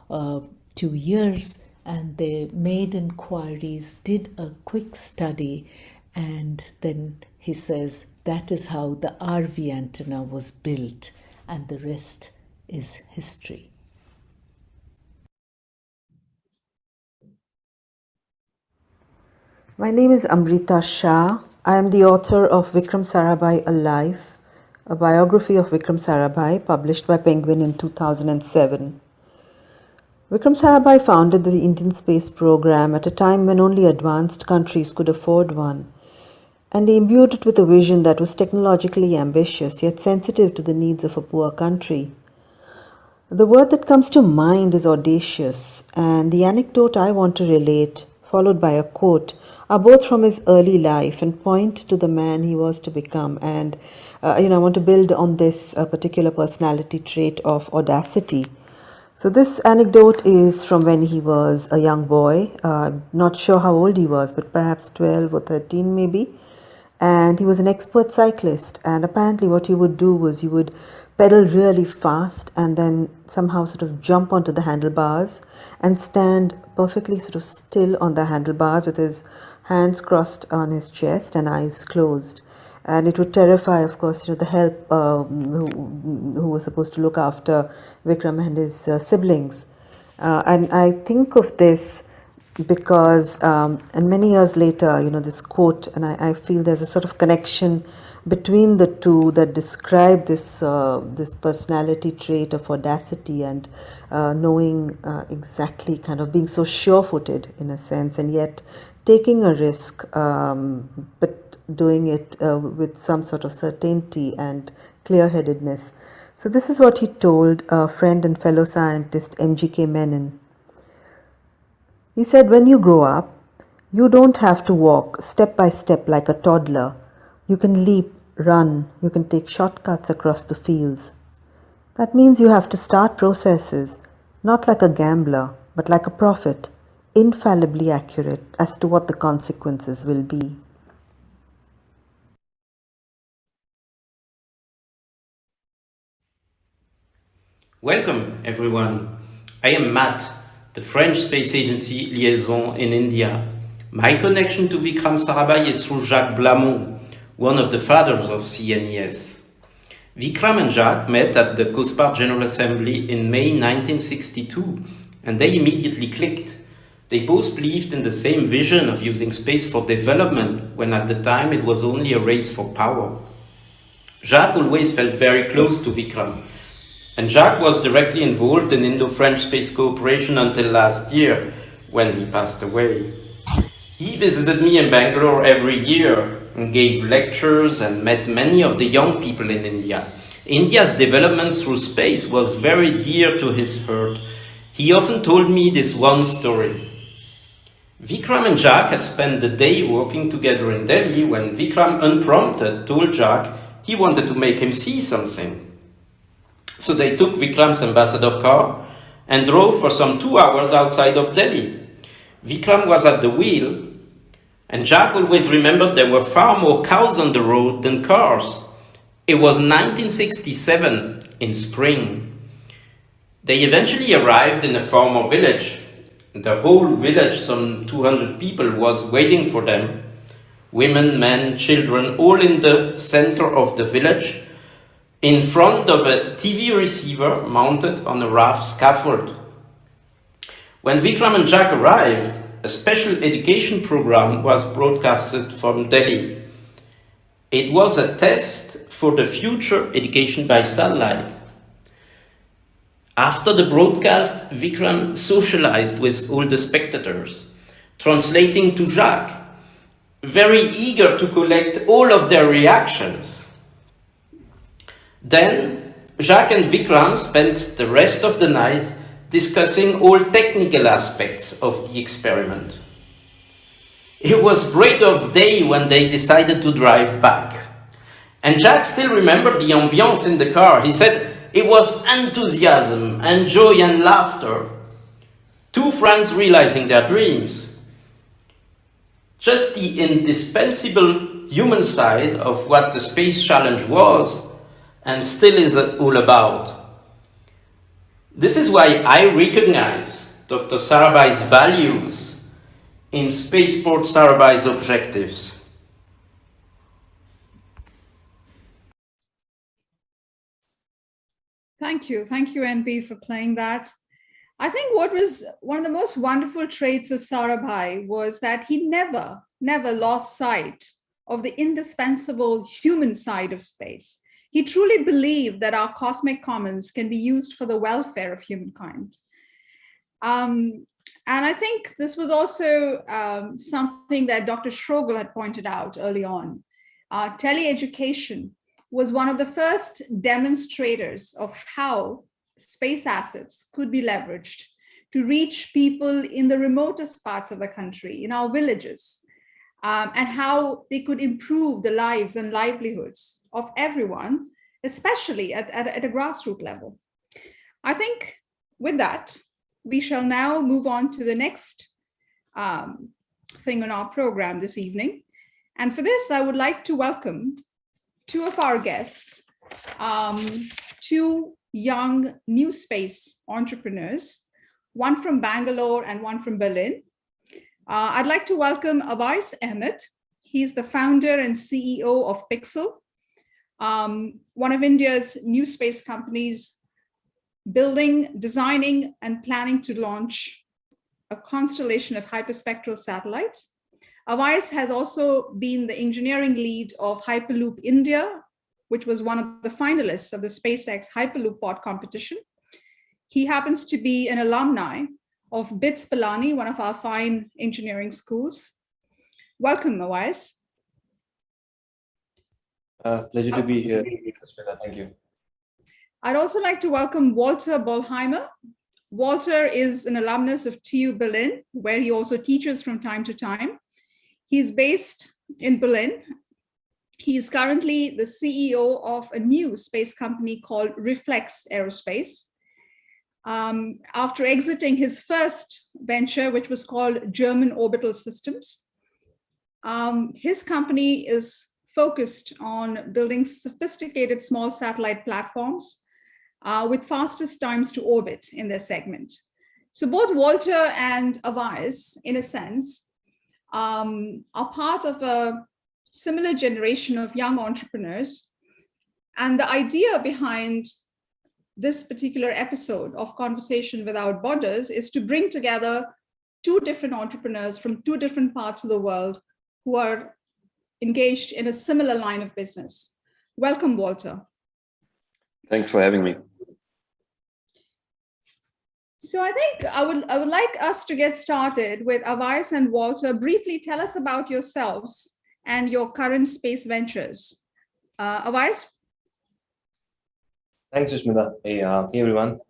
2 years. And they made inquiries, did a quick study, and then he says that is how the RV antenna was built, and the rest is history. My name is Amrita Shah. I am the author of Vikram Sarabhai Alive, a biography of Vikram Sarabhai published by Penguin in 2007. Vikram Sarabhai founded the Indian space program at a time when only advanced countries could afford one, and he imbued it with a vision that was technologically ambitious yet sensitive to the needs of a poor country. The word that comes to mind is audacious, and the anecdote I want to relate, followed by a quote, are both from his early life and point to the man he was to become. And I want to build on this particular personality trait of audacity. So this anecdote is from when he was a young boy. Not sure how old he was, but perhaps 12 or 13 maybe. And he was an expert cyclist. And apparently what he would do was he would pedal really fast and then somehow sort of jump onto the handlebars and stand perfectly sort of still on the handlebars with his hands crossed on his chest and eyes closed. And it would terrify, of course, the help who was supposed to look after Vikram and his siblings. And I think of this because, and many years later, this quote, and I feel there's a sort of connection between the two that describe this this personality trait of audacity and knowing exactly, kind of being so sure-footed in a sense, and yet taking a risk, but doing it with some sort of certainty and clear-headedness. So this is what he told friend and fellow scientist M.G.K. Menon. He said, when you grow up, you don't have to walk step by step like a toddler. You can leap, run, you can take shortcuts across the fields. That means you have to start processes, not like a gambler, but like a prophet, infallibly accurate as to what the consequences will be. Welcome, everyone. I am Matt, the French Space Agency liaison in India. My connection to Vikram Sarabhai is through Jacques Blamont, one of the fathers of CNES. Vikram and Jacques met at the COSPAR General Assembly in May 1962, and they immediately clicked. They both believed in the same vision of using space for development, when at the time it was only a race for power. Jacques always felt very close to Vikram, and Jacques was directly involved in Indo-French space cooperation until last year, when he passed away. He visited me in Bangalore every year and gave lectures and met many of the young people in India. India's development through space was very dear to his heart. He often told me this one story. Vikram and Jacques had spent the day working together in Delhi when Vikram, unprompted, told Jacques he wanted to make him see something. So they took Vikram's ambassador car and drove for some 2 hours outside of Delhi. Vikram was at the wheel, and Jacques always remembered there were far more cows on the road than cars. It was 1967 in spring. They eventually arrived in a farmer village. The whole village, some 200 people, was waiting for them. Women, men, children, all in the center of the village, in front of a TV receiver mounted on a rough scaffold. When Vikram and Jacques arrived, a special education program was broadcasted from Delhi. It was a test for the future education by satellite. After the broadcast, Vikram socialized with all the spectators, translating to Jacques, very eager to collect all of their reactions. Then, Jacques and Vikram spent the rest of the night discussing all technical aspects of the experiment. It was break of day when they decided to drive back. And Jacques still remembered the ambiance in the car. He said it was enthusiasm and joy and laughter. Two friends realizing their dreams. Just the indispensable human side of what the space challenge was and still is all about. This is why I recognize Dr. Sarabhai's values in Spaceport SARABHAI's objectives. Thank you, NB, for playing that. I think what was one of the most wonderful traits of Sarabhai was that he never lost sight of the indispensable human side of space. He truly believed that our cosmic commons can be used for the welfare of humankind. And I think this was also something that Dr. Schrogel had pointed out early on. Teleeducation was one of the first demonstrators of how space assets could be leveraged to reach people in the remotest parts of the country, in our villages, and how they could improve the lives and livelihoods of everyone, especially at a grassroots level. I think with that, we shall now move on to the next thing on our program this evening. And for this, I would like to welcome two of our guests, two young new space entrepreneurs, one from Bangalore and one from Berlin. I'd like to welcome Awais Ahmed. He's the founder and CEO of Pixel, one of India's new space companies, building, designing, and planning to launch a constellation of hyperspectral satellites. Awais has also been the engineering lead of Hyperloop India, which was one of the finalists of the SpaceX Hyperloop pod competition. He happens to be an alumni of BITS Pilani, one of our fine engineering schools. Welcome, Awais. Pleasure to be here. Thank you. I'd also like to welcome Walter Bollheimer. Walter is an alumnus of TU Berlin, where he also teaches from time to time. He's based in Berlin. He's currently the CEO of a new space company called Reflex Aerospace. After exiting his first venture, which was called German Orbital Systems, his company is focused on building sophisticated small satellite platforms with fastest times to orbit in their segment. So both Walter and Awais, in a sense, are part of a similar generation of young entrepreneurs. And the idea behind this particular episode of Conversation Without Borders is to bring together two different entrepreneurs from two different parts of the world who are engaged in a similar line of business. Welcome, Walter. Thanks for having me. So I think I would like us to get started with Awais and Walter. Briefly tell us about yourselves and your current space ventures. Awais? Thanks, Sushmita. Hey everyone.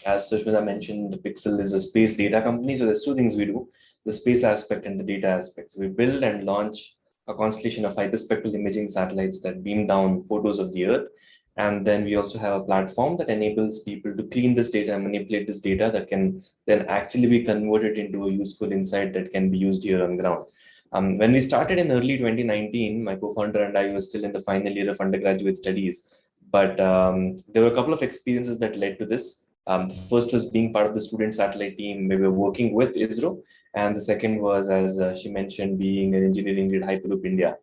As Sushmita mentioned, Pixel is a space data company. So there's two things we do, the space aspect and the data aspect. So we build and launch a constellation of hyperspectral imaging satellites that beam down photos of the Earth. And then we also have a platform that enables people to clean this data and manipulate this data that can then actually be converted into a useful insight that can be used here on ground. When we started in early 2019, my co-founder and I were still in the final year of undergraduate studies. But there were a couple of experiences that led to this. The first was being part of the student satellite team. We were working with ISRO. And the second was, as she mentioned, being an engineering lead at Hyperloop India.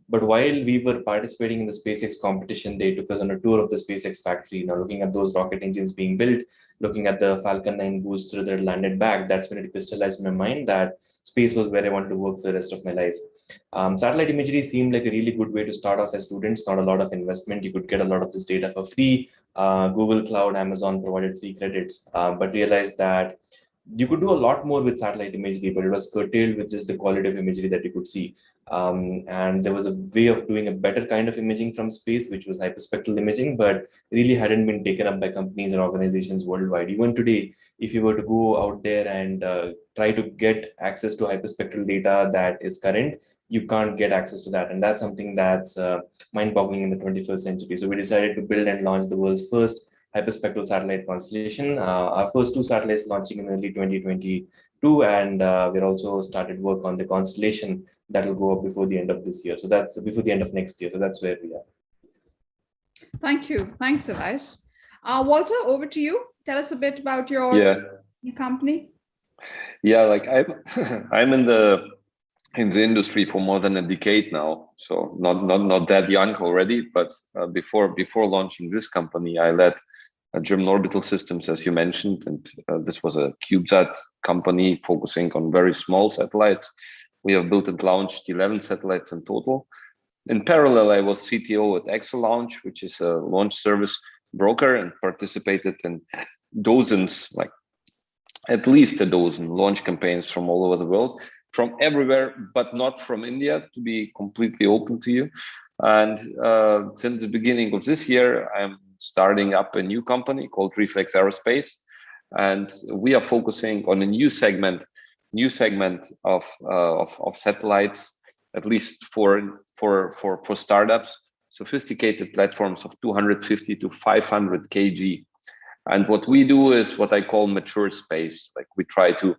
But while we were participating in the SpaceX competition, they took us on a tour of the SpaceX factory. Now, looking at those rocket engines being built, looking at the Falcon 9 booster that landed back, that's when it crystallized in my mind that space was where I wanted to work for the rest of my life. Satellite imagery seemed like a really good way to start off as students, not a lot of investment. You could get a lot of this data for free. Google Cloud, Amazon provided free credits, but realized that you could do a lot more with satellite imagery, but it was curtailed with just the quality of imagery that you could see. And there was a way of doing a better kind of imaging from space, which was hyperspectral imaging, but really hadn't been taken up by companies and organizations worldwide. Even today, if you were to go out there and try to get access to hyperspectral data that is current, you can't get access to that. And that's something that's mind-boggling in the 21st century. So we decided to build and launch the world's first hyperspectral satellite constellation. Our first 2 satellites launching in early 2022, and we're also started work on the constellation that will go up before the end of this year. So that's before the end of next year. So that's where we are. Thank you. Thanks, Avais. Walter, over to you. Tell us a bit about your company. Yeah, like I'm in the industry for more than a decade now, so not that young already. But before launching this company, I led German Orbital Systems, as you mentioned, and this was a CubeSat company focusing on very small satellites. We have built and launched 11 satellites in total. In parallel, I was CTO at ExoLaunch, which is a launch service broker, and participated in dozens, like at least a dozen launch campaigns from all over the world, from everywhere, but not from India, to be completely open to you. And since the beginning of this year, I'm starting up a new company called Reflex Aerospace, and we are focusing on a new segment of satellites, at least for startups, sophisticated platforms of 250 to 500 kg. And what we do is what I call mature space. Like we try to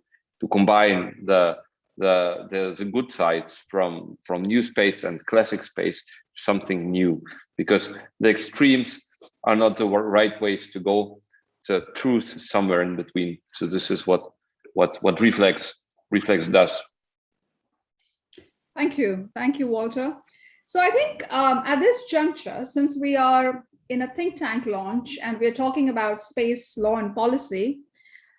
combine the good sides from new space and classic space, something new, because the extremes are not the right ways to go. The truth is somewhere in between. So this is what Reflex does. Thank you, Walter. So I think at this juncture, since we are in a think tank launch and we're talking about space law and policy,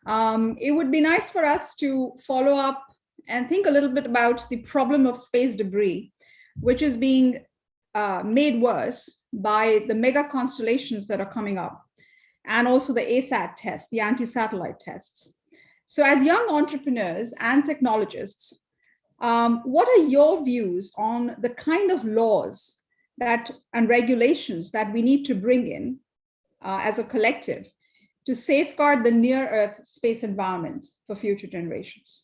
it would be nice for us to follow up and think a little bit about the problem of space debris, which is being made worse by the mega constellations that are coming up, and also the ASAT tests, the anti-satellite tests. So as young entrepreneurs and technologists, what are your views on the kind of laws and regulations that we need to bring in as a collective to safeguard the near-Earth space environment for future generations?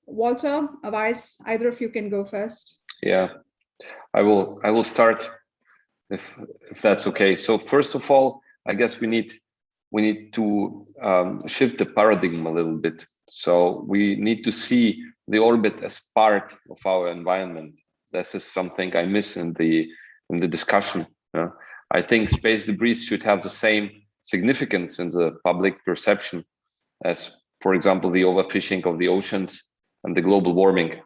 Walter, Avais, either of you can go first. Yeah, I will start if that's okay. So first of all, I guess we need to shift the paradigm a little bit. So we need to see the orbit as part of our environment. This is something I miss in the discussion. I think space debris should have the same significance in the public perception as, for example, the overfishing of the oceans and the global warming.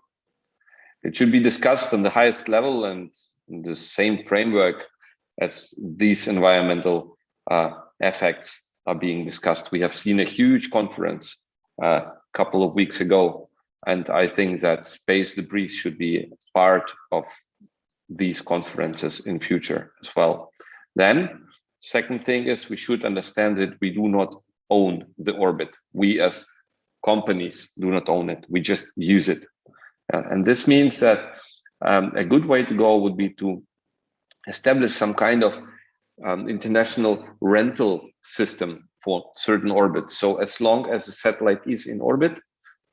It should be discussed on the highest level and in the same framework as these environmental effects are being discussed. We have seen a huge conference a couple of weeks ago, and I think that space debris should be part of these conferences in future as well. Then, second thing is we should understand that we do not own the orbit. We as companies do not own it. We just use it. And this means that a good way to go would be to establish some kind of international rental system for certain orbits. So as long as the satellite is in orbit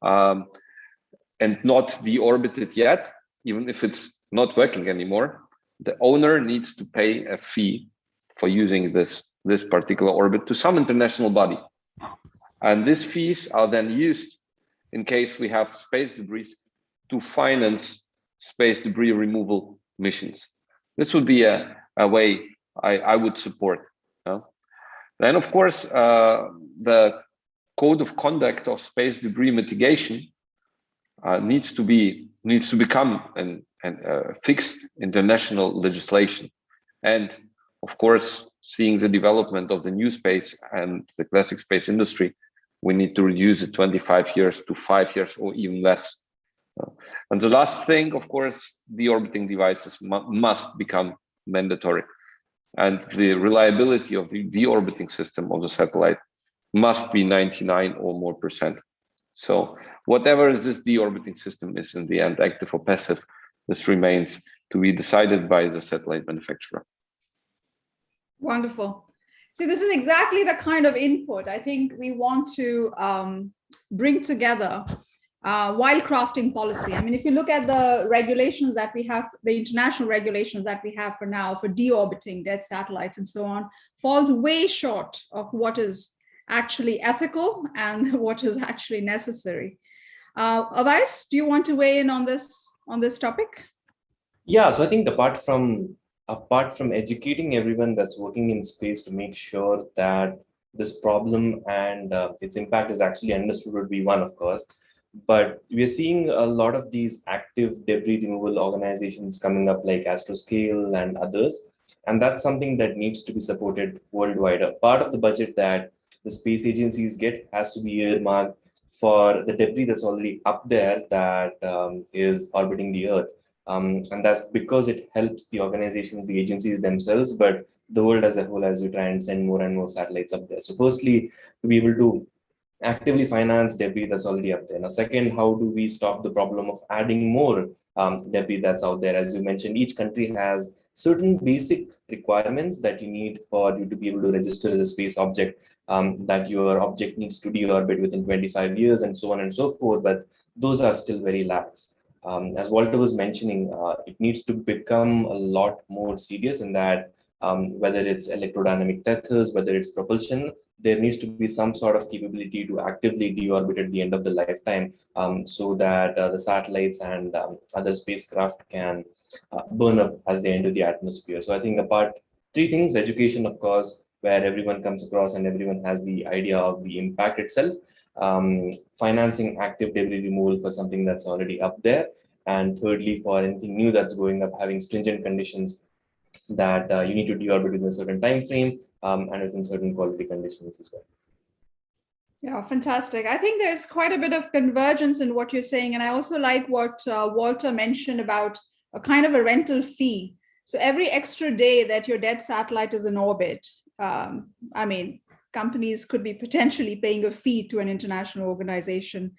and not deorbited yet, even if it's not working anymore, the owner needs to pay a fee for using this particular orbit to some international body. And these fees are then used in case we have space debris to finance space debris removal missions. This would be a way I would support. Then, of course, the code of conduct of space debris mitigation needs to become a fixed international legislation. And of course, seeing the development of the new space and the classic space industry, We need to reduce it 25 years to 5 years or even less. And the last thing, of course, deorbiting devices must become mandatory. And the reliability of the deorbiting system of the satellite must be 99 or more %. So whatever this deorbiting system is in the end, active or passive, this remains to be decided by the satellite manufacturer. Wonderful. See, this is exactly the kind of input I think we want to bring together while crafting policy. I mean, if you look at the regulations that we have, the international regulations that we have for now for deorbiting dead satellites and so on, falls way short of what is actually ethical and what is actually necessary. Avais, do you want to weigh in on this topic? Yeah, so I think apart from educating everyone that's working in space to make sure that this problem and its impact is actually understood would be one, of course. But we are seeing a lot of these active debris removal organizations coming up like Astroscale and others. And that's something that needs to be supported worldwide. A part of the budget that the space agencies get has to be earmarked for the debris that's already up there that is orbiting the Earth. And that's because it helps the organizations, the agencies themselves, but the world as a whole as we try and send more and more satellites up there. So firstly, to be able to actively finance debris that's already up there. Now, second, how do we stop the problem of adding more debris that's out there? As you mentioned, each country has certain basic requirements that you need for you to be able to register as a space object, that your object needs to deorbit within 25 years and so on and so forth, but those are still very lax. As Walter was mentioning, it needs to become a lot more serious in that whether it's electrodynamic tethers, whether it's propulsion, there needs to be some sort of capability to actively deorbit at the end of the lifetime so that the satellites and other spacecraft can burn up as they enter the atmosphere. So I think apart three things: education, of course, where everyone comes across and everyone has the idea of the impact itself, financing active debris removal for something that's already up there, and thirdly, for anything new that's going up, having stringent conditions that you need to deorbit within a certain time frame and within certain quality conditions as well. Yeah, fantastic. I think there's quite a bit of convergence in what you're saying. And I also like what Walter mentioned about a kind of a rental fee. So every extra day that your dead satellite is in orbit, I mean, companies could be potentially paying a fee to an international organization.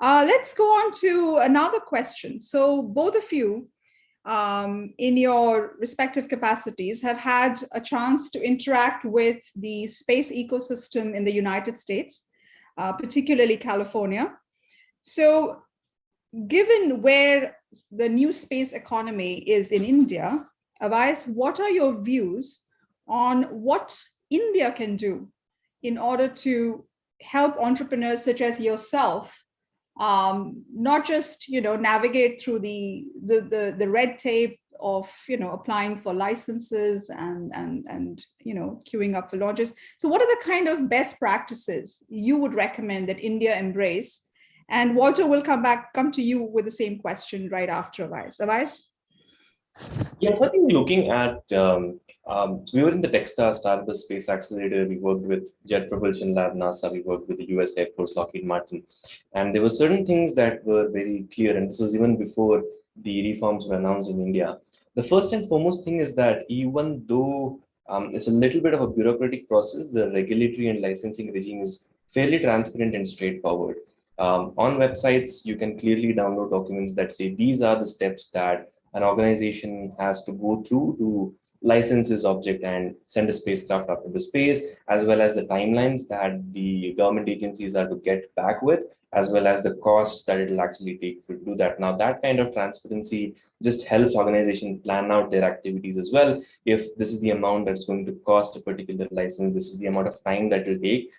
Let's go on to another question. So both of you, in your respective capacities, have had a chance to interact with the space ecosystem in the United States, particularly California. So given where the new space economy is in India, Avais, what are your views on what India can do in order to help entrepreneurs such as yourself not just navigate through the red tape of applying for licenses and queuing up for launches? So what are the kind of best practices you would recommend that India embrace? And Walter will come to you with the same question right after Avais. Avais? Yeah, I think looking at, so we were in the Techstars Startup Space Accelerator. We worked with Jet Propulsion Lab, NASA. We worked with the US Air Force, Lockheed Martin. And there were certain things that were very clear. And this was even before the reforms were announced in India. The first and foremost thing is that even though it's a little bit of a bureaucratic process, the regulatory and licensing regime is fairly transparent and straightforward. On websites, you can clearly download documents that say these are the steps that an organization has to go through to license its object and send a spacecraft up into space, as well as the timelines that the government agencies are to get back with, as well as the costs that it will actually take to do that. Now, that kind of transparency just helps organizations plan out their activities as well. If this is the amount that's going to cost a particular license, this is the amount of time that it will take,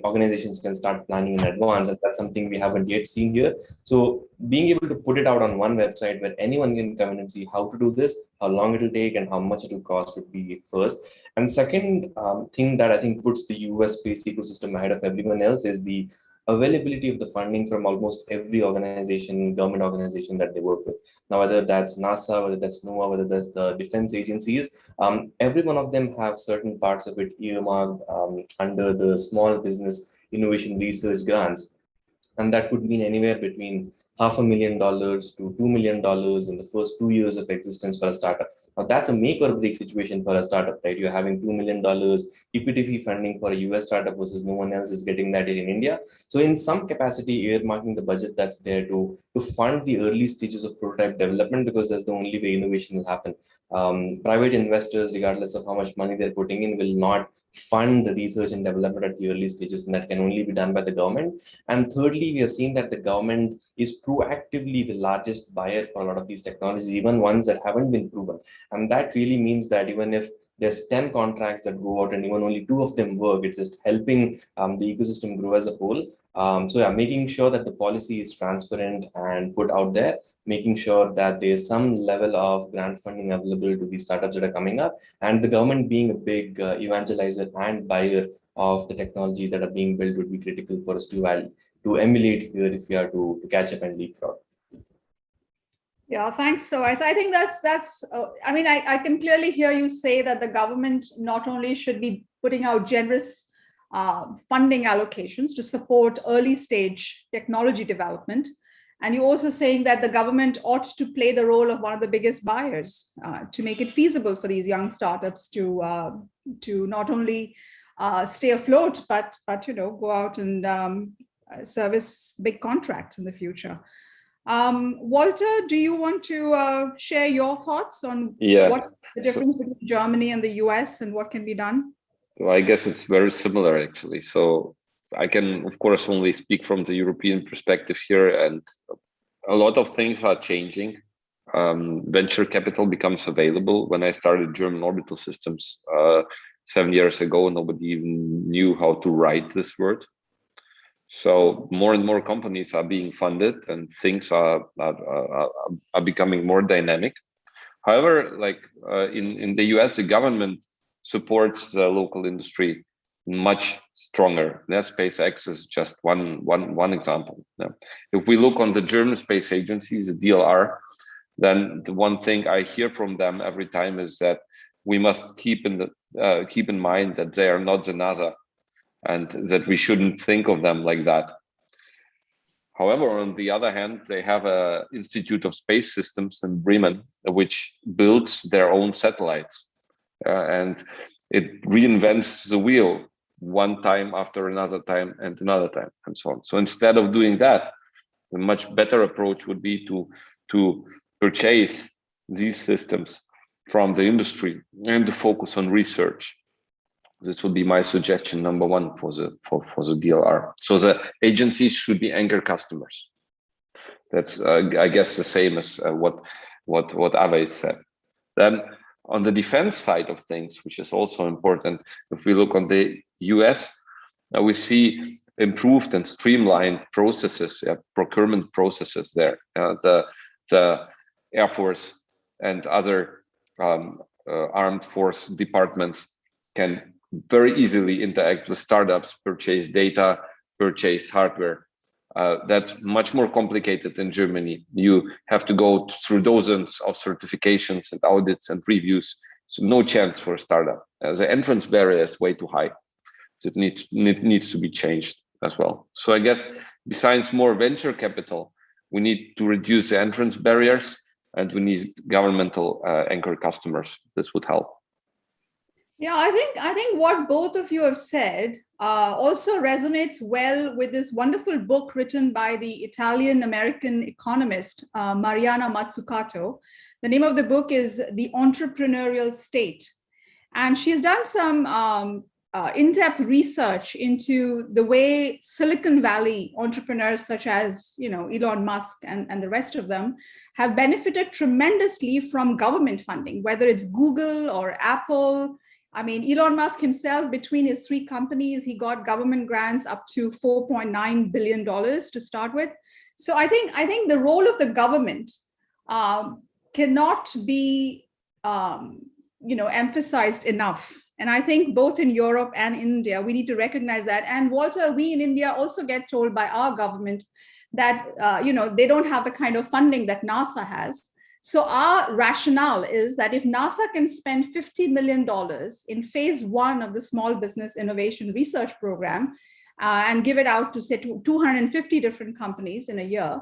organizations can start planning in advance, and that's something we haven't yet seen here. So being able to put it out on one website where anyone can come in and see how to do this, how long it will take, and how much it will cost would be first. And second thing that I think puts the US space ecosystem ahead of everyone else is the availability of the funding from almost every organization, government organization that they work with. Now, whether that's NASA, whether that's NOAA, whether that's the defense agencies, every one of them have certain parts of it earmarked under the small business innovation research grants. And that could mean anywhere between $500,000 to $2 million in the first 2 years of existence for a startup. Now that's a make or break situation for a startup, right? You're having $2 million equity fee funding for a US startup versus no one else is getting that in India. So in some capacity, earmarking the budget that's there to fund the early stages of prototype development, because that's the only way innovation will happen. Private investors, regardless of how much money they're putting in, will not fund the research and development at the early stages, and that can only be done by the government. And thirdly, we have seen that the government is proactively the largest buyer for a lot of these technologies, even ones that haven't been proven. And that really means that even if there's 10 contracts that go out and even only 2 of them work, it's just helping the ecosystem grow as a whole. So yeah, making sure that the policy is transparent and put out there, making sure that there's some level of grant funding available to these startups that are coming up, and the government being a big evangelizer and buyer of the technologies that are being built would be critical for us to emulate here if we are to catch up and leapfrog. Yeah, thanks. So I think that's. I mean, I can clearly hear you say that the government not only should be putting out generous funding allocations to support early stage technology development, and you're also saying that the government ought to play the role of one of the biggest buyers to make it feasible for these young startups to not only stay afloat, but go out and service big contracts in the future. Walter, do you want to share your thoughts on what's the difference between Germany and the US and what can be done? Well, I guess it's very similar, actually. So I can, of course, only speak from the European perspective here, and a lot of things are changing. Venture capital becomes available. When I started German Orbital Systems 7 years ago, nobody even knew how to write this word. So more and more companies are being funded, and things are becoming more dynamic. However, like in the US, the government supports the local industry much stronger. SpaceX is just one example. If we look on the German space agencies, the DLR, then the one thing I hear from them every time is that we must keep in mind that they are not the NASA, and that we shouldn't think of them like that. However, on the other hand, they have an Institute of Space Systems in Bremen, which builds their own satellites, and it reinvents the wheel one time after another time and another time and so on. So instead of doing that, a much better approach would be to purchase these systems from the industry and to focus on research. This would be my suggestion, number one, for the DLR. So the agencies should be anchor customers. That's I guess the same as what Ave said. Then on the defense side of things, which is also important, if we look on the US, we see improved and streamlined processes, procurement processes there. The Air Force and other armed force departments can very easily interact with startups, purchase data, purchase hardware. That's much more complicated in Germany. You have to go through dozens of certifications and audits and reviews. So no chance for a startup. The entrance barrier is way too high. So it needs to be changed as well. So I guess besides more venture capital, we need to reduce the entrance barriers, and we need governmental anchor customers. This would help. Yeah, I think what both of you have said also resonates well with this wonderful book written by the Italian-American economist Mariana Mazzucato. The name of the book is The Entrepreneurial State. And she's done some in-depth research into the way Silicon Valley entrepreneurs such as Elon Musk and the rest of them have benefited tremendously from government funding, whether it's Google or Apple. I mean, Elon Musk himself, between his 3 companies, he got government grants up to $4.9 billion to start with. So I think the role of the government cannot be emphasized enough. And I think both in Europe and India, we need to recognize that. And Walter, we in India also get told by our government that they don't have the kind of funding that NASA has. So our rationale is that if NASA can spend $50 million in phase 1 of the Small Business Innovation Research Program, and give it out to say 250 different companies in a year.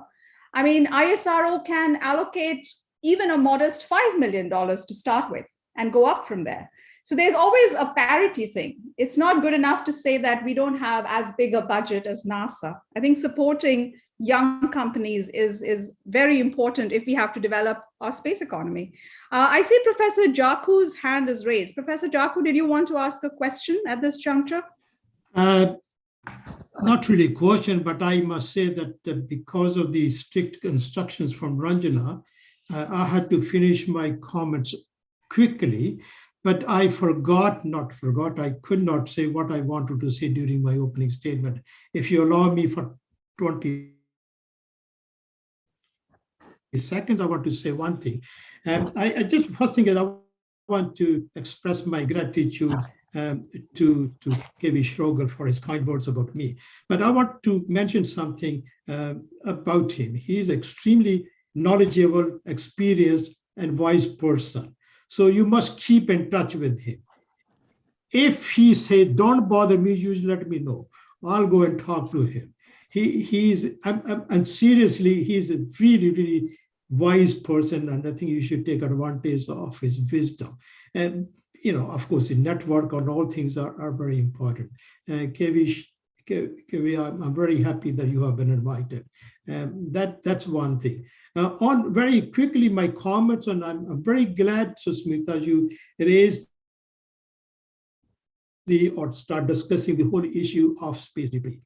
I mean, ISRO can allocate even a modest $5 million to start with and go up from there. So there's always a parity thing. It's not good enough to say that we don't have as big a budget as NASA. I think supporting young companies is very important if we have to develop our space economy. I see Professor Jaku's hand is raised. Professor Jaku, did you want to ask a question at this juncture? Not really a question, but I must say that because of the strict instructions from Ranjana, I had to finish my comments quickly, but I I could not say what I wanted to say during my opening statement. If you allow me for 20 seconds, I want to say one thing. I just first thing is I want to express my gratitude to K.V. Schrogel for his kind words about me. But I want to mention something about him. He is extremely knowledgeable, experienced, and wise person. So you must keep in touch with him. If he said, don't bother me, you let me know. I'll go and talk to him. And seriously, he's a really, really wise person, and I think you should take advantage of his wisdom. And of course, the network and all things are very important. KV, I'm very happy that you have been invited. That's one thing. On very quickly, my comments, and I'm very glad, Susmita, you raised or start discussing the whole issue of space debris.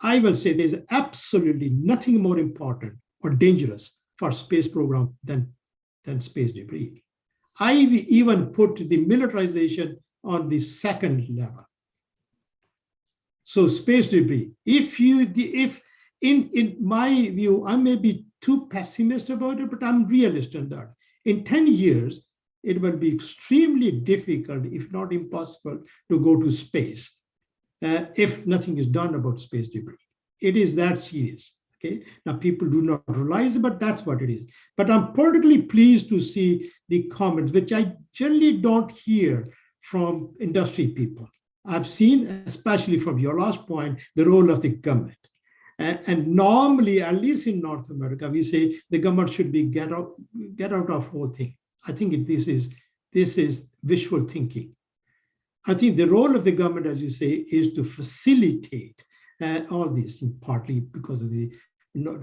I will say there's absolutely nothing more important or dangerous for space program than space debris. I even put the militarization on the second level. So space debris, if in my view, I may be too pessimist about it, but I'm realist in that. In 10 years, it will be extremely difficult, if not impossible, to go to space if nothing is done about space debris. It is that serious. Okay. Now people do not realize it, but that's what it is. But I'm particularly pleased to see the comments, which I generally don't hear from industry people. I've seen, especially from your last point, the role of the government. And normally, at least in North America, we say the government should be get out of whole thing. I think this is wishful thinking. I think the role of the government, as you say, is to facilitate all these things, partly because of the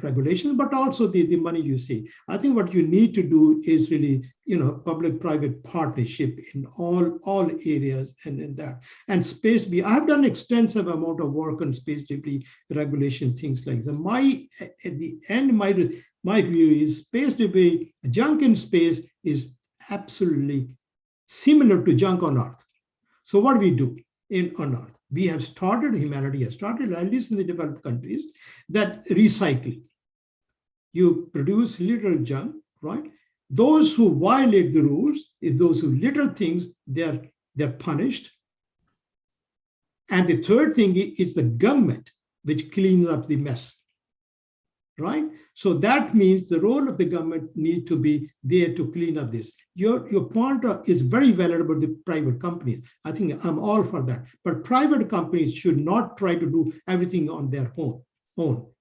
regulations, but also the money you see. I think what you need to do is really, public-private partnership in all areas and in that. And space debris, I've done extensive amount of work on space debris regulation, things like that. At the end, my view is space debris, junk in space is absolutely similar to junk on Earth. So what do we do on Earth? We have started, humanity has started, at least in the developed countries, that recycling. You produce little junk, right? Those who violate the rules, is those who litter things, they're punished. And the third thing is the government, which cleans up the mess, right? So that means the role of the government needs to be there to clean up this. Your point is very valid about the private companies. I think I'm all for that. But private companies should not try to do everything on their own.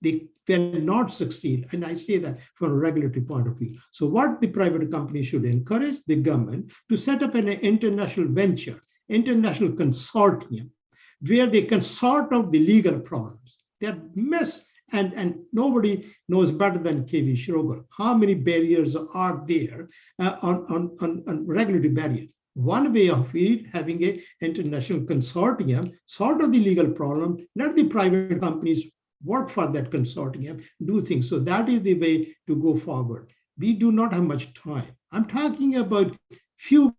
They will not succeed. And I say that from a regulatory point of view. So what the private company should encourage the government to set up an international venture, international consortium, where they can sort out the legal problems. They're mess. And nobody knows better than K.V. Schrogel how many barriers are there on regulatory barriers. One way of it, having an international consortium, sort of the legal problem, let the private companies work for that consortium, do things. So that is the way to go forward. We do not have much time. I'm talking about few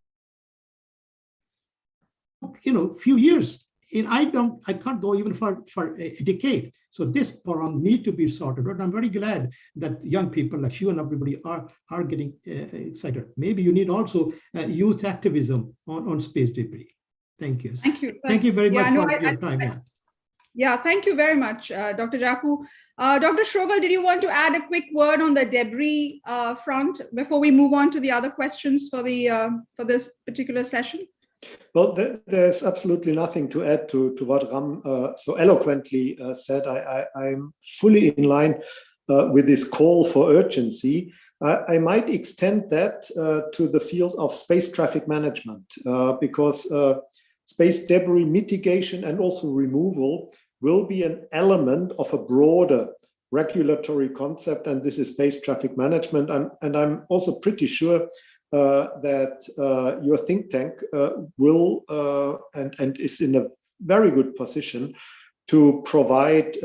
years. I can't go even for a decade. So this problem need to be sorted out. I'm very glad that young people like you and everybody are getting excited. Maybe you need also youth activism on space debris. Thank you. Thank you. Thank you very much for your time. Yeah, thank you very much, Dr. Jaku. Dr. Schrogel, did you want to add a quick word on the debris front before we move on to the other questions for this particular session? Well, there's absolutely nothing to add to what Ram so eloquently said. I'm fully in line with this call for urgency. I might extend that to the field of space traffic management, because space debris mitigation and also removal will be an element of a broader regulatory concept, and this is space traffic management. And I'm also pretty sure that your think tank will and is in a very good position to provide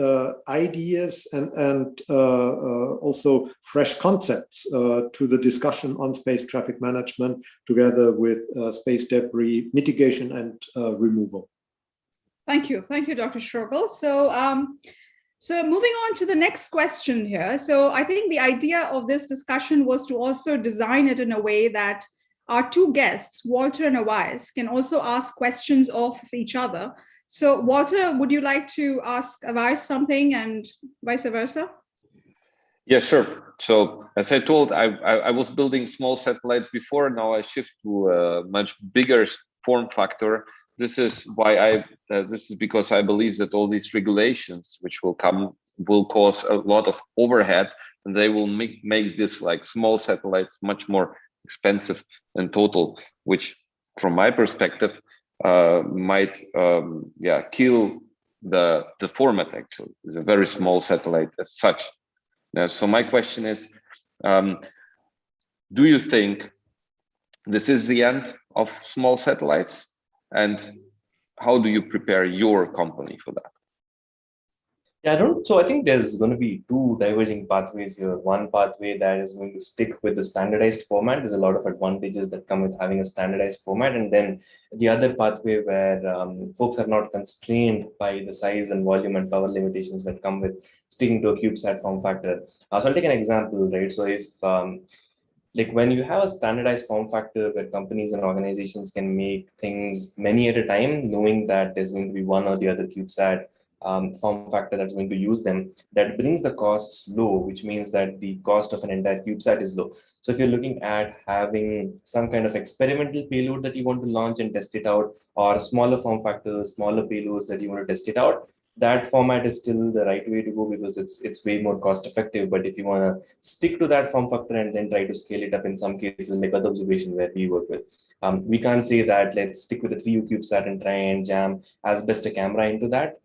ideas and also fresh concepts to the discussion on space traffic management together with space debris mitigation and removal. Thank you, Dr. Strogel. So moving on to the next question here. So I think the idea of this discussion was to also design it in a way that our two guests, Walter and Awais, can also ask questions of each other. So Walter, would you like to ask Awais something and vice versa? Yeah, sure. So as I told, I was building small satellites before. Now I shift to a much bigger form factor. This is why this is because I believe that all these regulations which will come will cause a lot of overhead, and they will make this like small satellites much more expensive in total, which from my perspective might kill the format. Actually, it's a very small satellite as such. So my question is, do you think this is the end of small satellites? And how do you prepare your company for that? Yeah, I think there's going to be two diverging pathways here. One pathway that is going to stick with the standardized format. There's a lot of advantages that come with having a standardized format. And then the other pathway where folks are not constrained by the size and volume and power limitations that come with sticking to a CubeSat form factor. So I'll take an example, right? So if like when you have a standardized form factor where companies and organizations can make things many at a time, knowing that there's going to be one or the other CubeSat form factor that's going to use them, that brings the costs low, which means that the cost of an entire CubeSat is low. So if you're looking at having some kind of experimental payload that you want to launch and test it out, or smaller form factors, smaller payloads that you want to test it out, that format is still the right way to go because it's way more cost effective. But if you want to stick to that form factor and then try to scale it up in some cases, like Earth observation where we work with, we can't say that let's stick with a 3U CubeSat and try and jam as best a camera into that.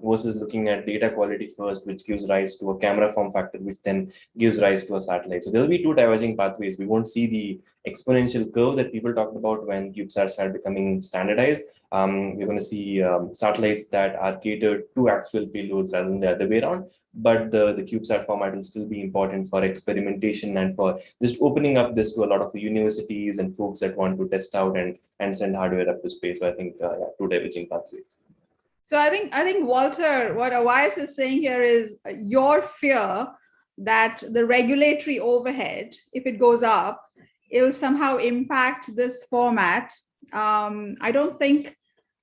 Versus looking at data quality first, which gives rise to a camera form factor, which then gives rise to a satellite. So there'll be two diverging pathways. We won't see the exponential curve that people talked about when CubeSats start becoming standardized. We're going to see satellites that are catered to actual payloads rather than the other way around. But the CubeSat format will still be important for experimentation and for just opening up this to a lot of universities and folks that want to test out and send hardware up to space. So I think two diverging pathways. So I think Walter, what Awais is saying here is your fear that the regulatory overhead, if it goes up, it will somehow impact this format. I don't think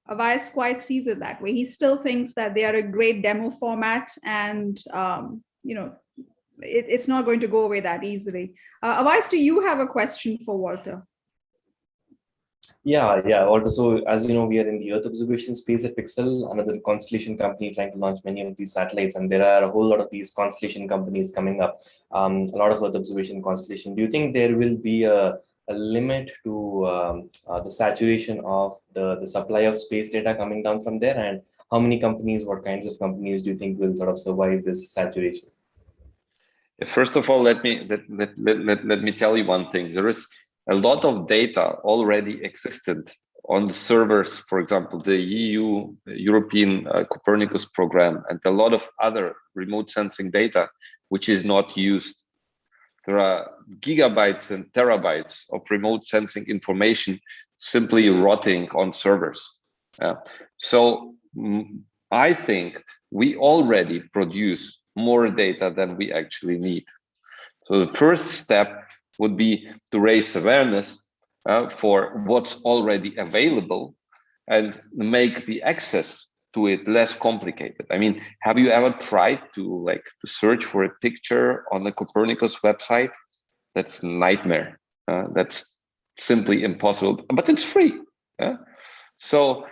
Awais quite sees it that way. He still thinks that they are a great demo format, and it's not going to go away that easily. Awais, do you have a question for Walter? Yeah. Also, as you know, we are in the Earth observation space at Pixel, another constellation company trying to launch many of these satellites, and there are a whole lot of these constellation companies coming up. A lot of Earth observation constellation. Do you think there will be a limit to the saturation of the supply of space data coming down from there? And how many companies, what kinds of companies do you think will sort of survive this saturation? First of all, let me tell you one thing. There is a lot of data already existed on the servers, for example, the European Copernicus program, and a lot of other remote sensing data, which is not used. There are gigabytes and terabytes of remote sensing information simply rotting on servers. So I think we already produce more data than we actually need. So the first step would be to raise awareness for what's already available and make the access to it less complicated. I mean, have you ever tried to search for a picture on the Copernicus website? That's a nightmare. That's simply impossible, but it's free. So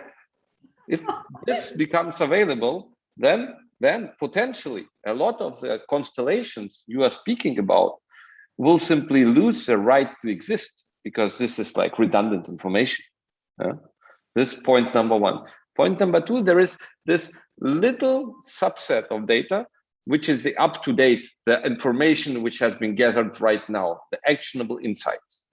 if this becomes available, then potentially a lot of the constellations you are speaking about will simply lose the right to exist, because this is like redundant information. This is point number one. Point number two, there is this little subset of data, which is the up-to-date, the information which has been gathered right now, the actionable insights.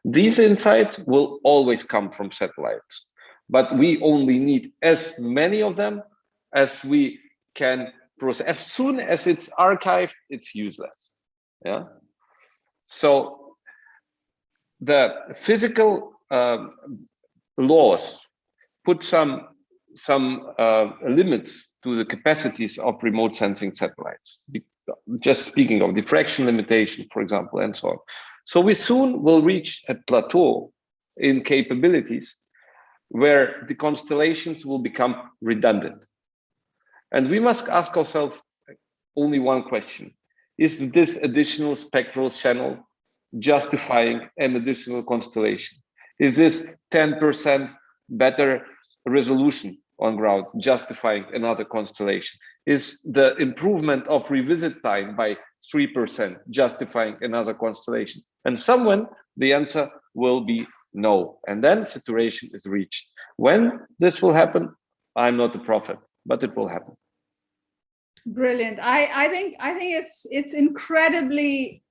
These insights will always come from satellites, but we only need as many of them as we can process. As soon as it's archived, it's useless. So the physical laws put some limits to the capacities of remote sensing satellites. Just speaking of diffraction limitation, for example, and so on. So we soon will reach a plateau in capabilities where the constellations will become redundant. And we must ask ourselves only one question. Is this additional spectral channel justifying an additional constellation? Is this 10% better resolution on ground justifying another constellation? Is the improvement of revisit time by 3% justifying another constellation? And somewhen the answer will be no. And then saturation is reached. When this will happen, I'm not a prophet, but it will happen. Brilliant. I think it's incredibly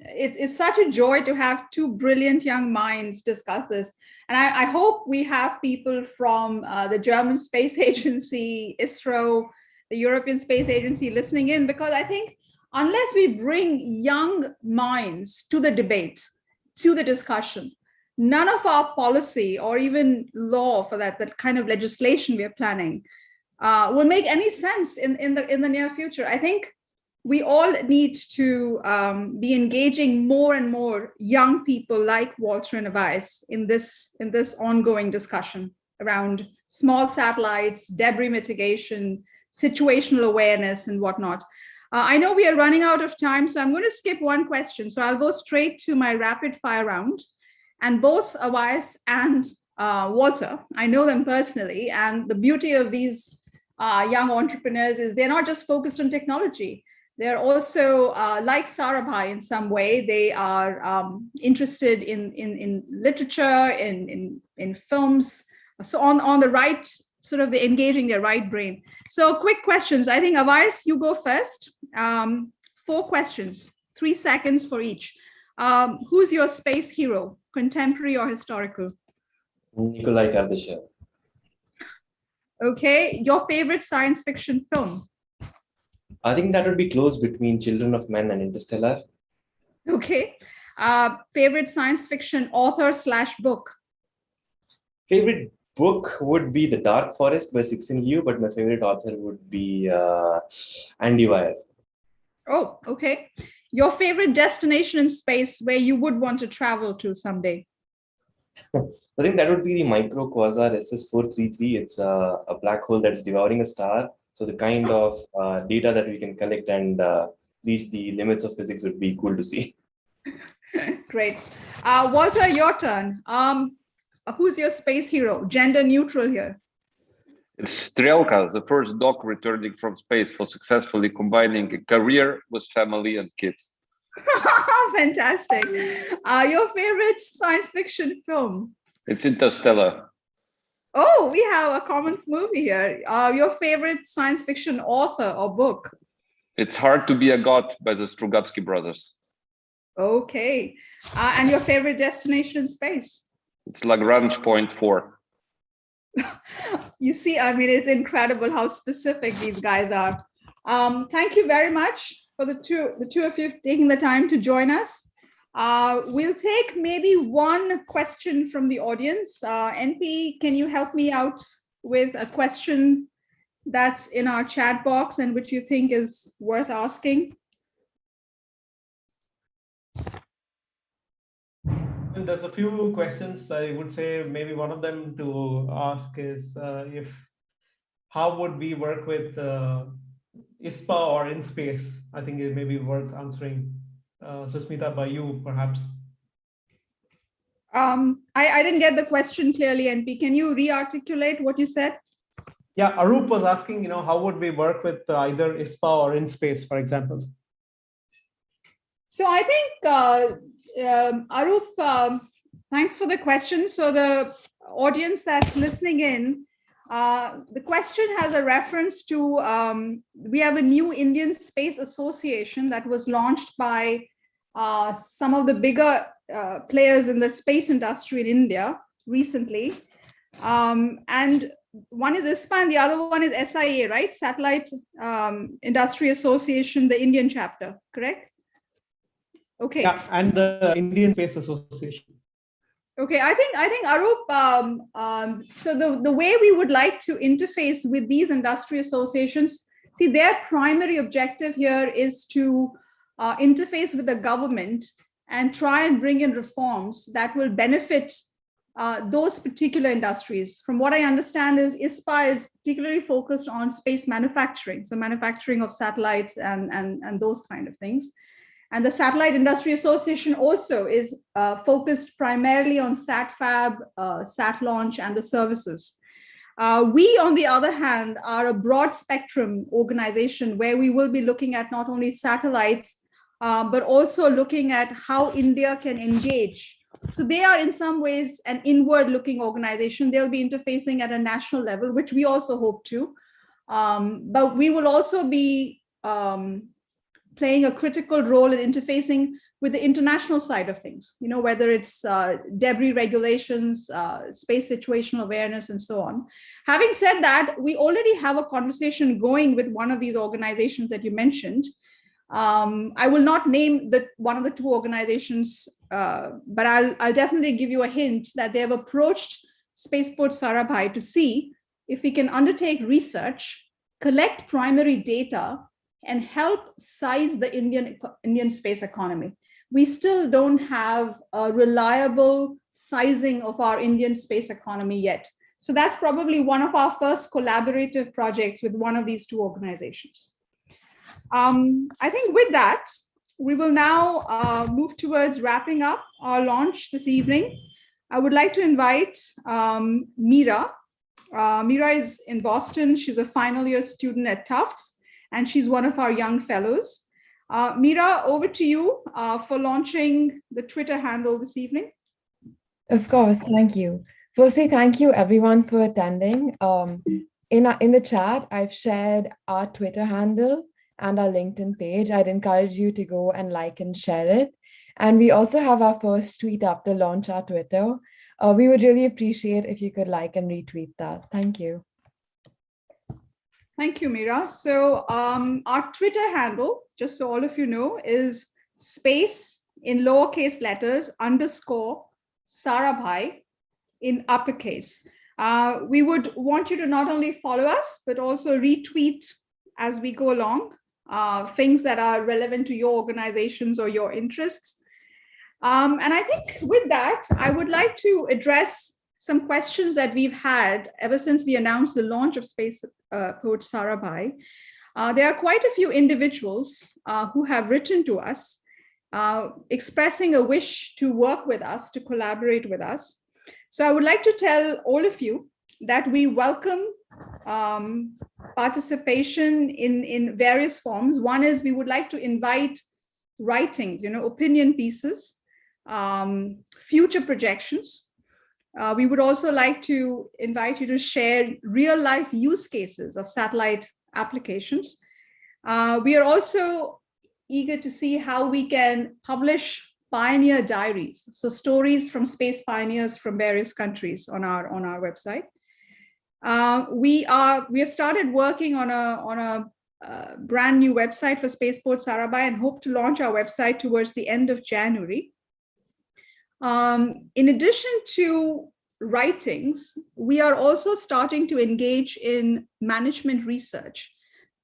it's such a joy to have two brilliant young minds discuss this. And I hope we have people from the German Space Agency, ISRO, the European Space Agency listening in, because I think unless we bring young minds to the debate, to the discussion, none of our policy or even law for that kind of legislation we are planning will make any sense in the near future. I think we all need to be engaging more and more young people like Walter and Avais in this ongoing discussion around small satellites, debris mitigation, situational awareness, and whatnot. I know we are running out of time, so I'm going to skip one question. So I'll go straight to my rapid fire round. And both Avais and Walter, I know them personally, and the beauty of these young entrepreneurs is they're not just focused on technology. They're also like Sarabhai in some way. They are interested in literature, in films, so on the right, sort of the engaging their right brain. So quick questions. I think Avais, you go first. 4 questions, 3 seconds for each. Who's your space hero, contemporary or historical? Nikolai Kardashev. Okay, your favorite science fiction film? I think that would be close between Children of Men and Interstellar. Okay. Favorite science fiction author / book? Favorite book would be The Dark Forest by Cixin Liu, but my favorite author would be Andy Weir. Oh, okay. Your favorite destination in space where you would want to travel to someday? I think that would be the micro quasar SS433. It's a black hole that's devouring a star. So the kind of data that we can collect and reach the limits of physics would be cool to see. Great. Walter, your turn. Who's your space hero? Gender neutral here. It's Strelka, the first dog returning from space for successfully combining a career with family and kids. Fantastic. Your favorite science fiction film? It's Interstellar. Oh, we have a common movie here. Your favorite science fiction author or book? It's Hard to Be a God by the Strugatsky brothers. Okay. And your favorite destination in space? It's Lagrange point 4. You see, I mean, it's incredible how specific these guys are. Thank you very much for the two of you taking the time to join us. We'll take maybe one question from the audience. NP, can you help me out with a question that's in our chat box and which you think is worth asking? And there's a few questions. I would say maybe one of them to ask is how would we work with ISPA or in space? I think it may be worth answering. Susmita, by you, perhaps. I didn't get the question clearly, NP. Can you re-articulate what you said? Yeah, Arup was asking, how would we work with either ISPA or InSpace, for example? So I think, Arup, thanks for the question. So the audience that's listening in, the question has a reference to, we have a new Indian Space Association that was launched by some of the bigger players in the space industry in India recently. And one is ISPA and the other one is SIA, right? Satellite Industry Association, the Indian chapter, correct? Okay. Yeah, and the Indian Space Association. Okay, I think Arup, so the way we would like to interface with these industry associations, see, their primary objective here is to interface with the government and try and bring in reforms that will benefit those particular industries. From what I understand is ISPA is particularly focused on space manufacturing, so manufacturing of satellites and those kind of things. And the Satellite Industry Association also is focused primarily on SatFab, Sat Launch, and the services. We, on the other hand, are a broad spectrum organization where we will be looking at not only satellites, but also looking at how India can engage. So they are in some ways an inward-looking organization. They'll be interfacing at a national level, which we also hope to. But we will also be playing a critical role in interfacing with the international side of things, whether it's debris regulations, space situational awareness, and so on. Having said that, we already have a conversation going with one of these organizations that you mentioned. I will not name one of the two organizations, but I'll definitely give you a hint that they have approached Spaceport SARABHAI to see if we can undertake research, collect primary data, and help size the Indian space economy. We still don't have a reliable sizing of our Indian space economy yet. So that's probably one of our first collaborative projects with one of these two organizations. I think with that, we will now move towards wrapping up our launch this evening. I would like to invite Meera. Meera is in Boston. She's a final year student at Tufts, and she's one of our young fellows. Meera, over to you for launching the Twitter handle this evening. Of course, thank you. Firstly, thank you everyone for attending. In the chat, I've shared our Twitter handle and our LinkedIn page. I'd encourage you to go and like and share it. And we also have our first tweet up to launch our Twitter. We would really appreciate if you could like and retweet that. Thank you. Thank you, Meera. So our Twitter handle, just so all of you know, is space in lowercase letters _ Sarabhai in uppercase. We would want you to not only follow us, but also retweet as we go along things that are relevant to your organizations or your interests. And I think with that, I would like to address some questions that we've had ever since we announced the launch of Spaceport SARABHAI. There are quite a few individuals who have written to us expressing a wish to work with us, to collaborate with us. So I would like to tell all of you that we welcome participation in various forms. One is we would like to invite writings, opinion pieces, future projections. We would also like to invite you to share real-life use cases of satellite applications. We are also eager to see how we can publish pioneer diaries, so stories from space pioneers from various countries on our website. We have started working on a brand new website for Spaceport SARABHAI and hope to launch our website towards the end of January. In addition to writings, we are also starting to engage in management research.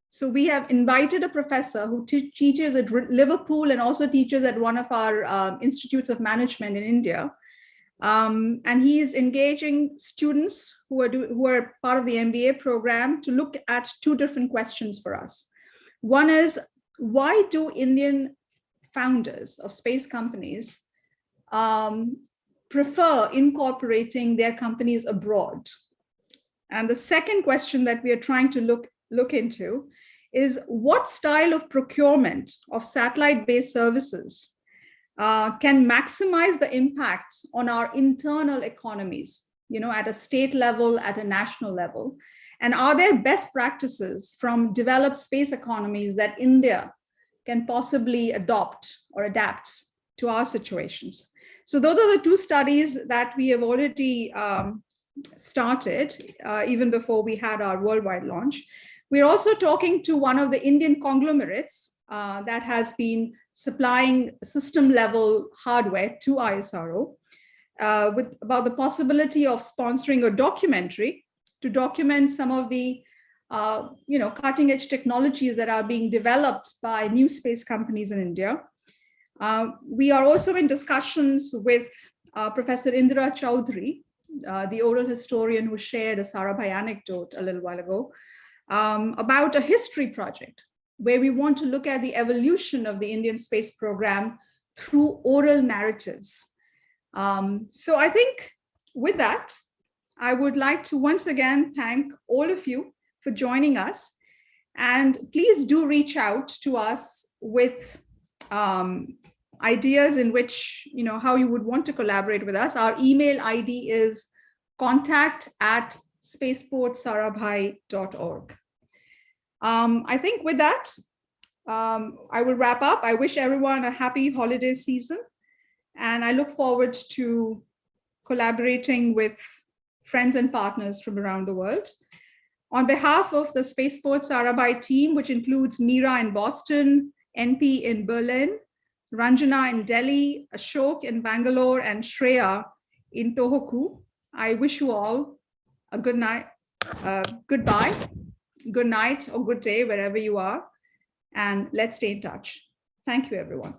So we have invited a professor who teaches at Liverpool and also teaches at one of our institutes of management in India. And he is engaging students who are part of the MBA program to look at two different questions for us. One is, why do Indian founders of space companies prefer incorporating their companies abroad? And the second question that we are trying to look into is what style of procurement of satellite-based services can maximize the impact on our internal economies, at a state level, at a national level? And are there best practices from developed space economies that India can possibly adopt or adapt to our situations? So those are the two studies that we have already started even before we had our worldwide launch. We're also talking to one of the Indian conglomerates that has been supplying system level hardware to ISRO about the possibility of sponsoring a documentary to document some of the cutting edge technologies that are being developed by new space companies in India. We are also in discussions with Professor Indira Chaudhary, the oral historian who shared a Sarabhai anecdote a little while ago, about a history project where we want to look at the evolution of the Indian space program through oral narratives. So I think with that, I would like to once again thank all of you for joining us. And please do reach out to us with ideas in which, how you would want to collaborate with us. Our email ID is contact@spaceportsarabhai.org. I think with that, I will wrap up. I wish everyone a happy holiday season, and I look forward to collaborating with friends and partners from around the world. On behalf of the Spaceport SARABHAI team, which includes Meera in Boston, NP in Berlin, Ranjana in Delhi, Ashok in Bangalore, and Shreya in Tohoku, I wish you all a good night, goodbye, good night, or good day, wherever you are. And let's stay in touch. Thank you, everyone.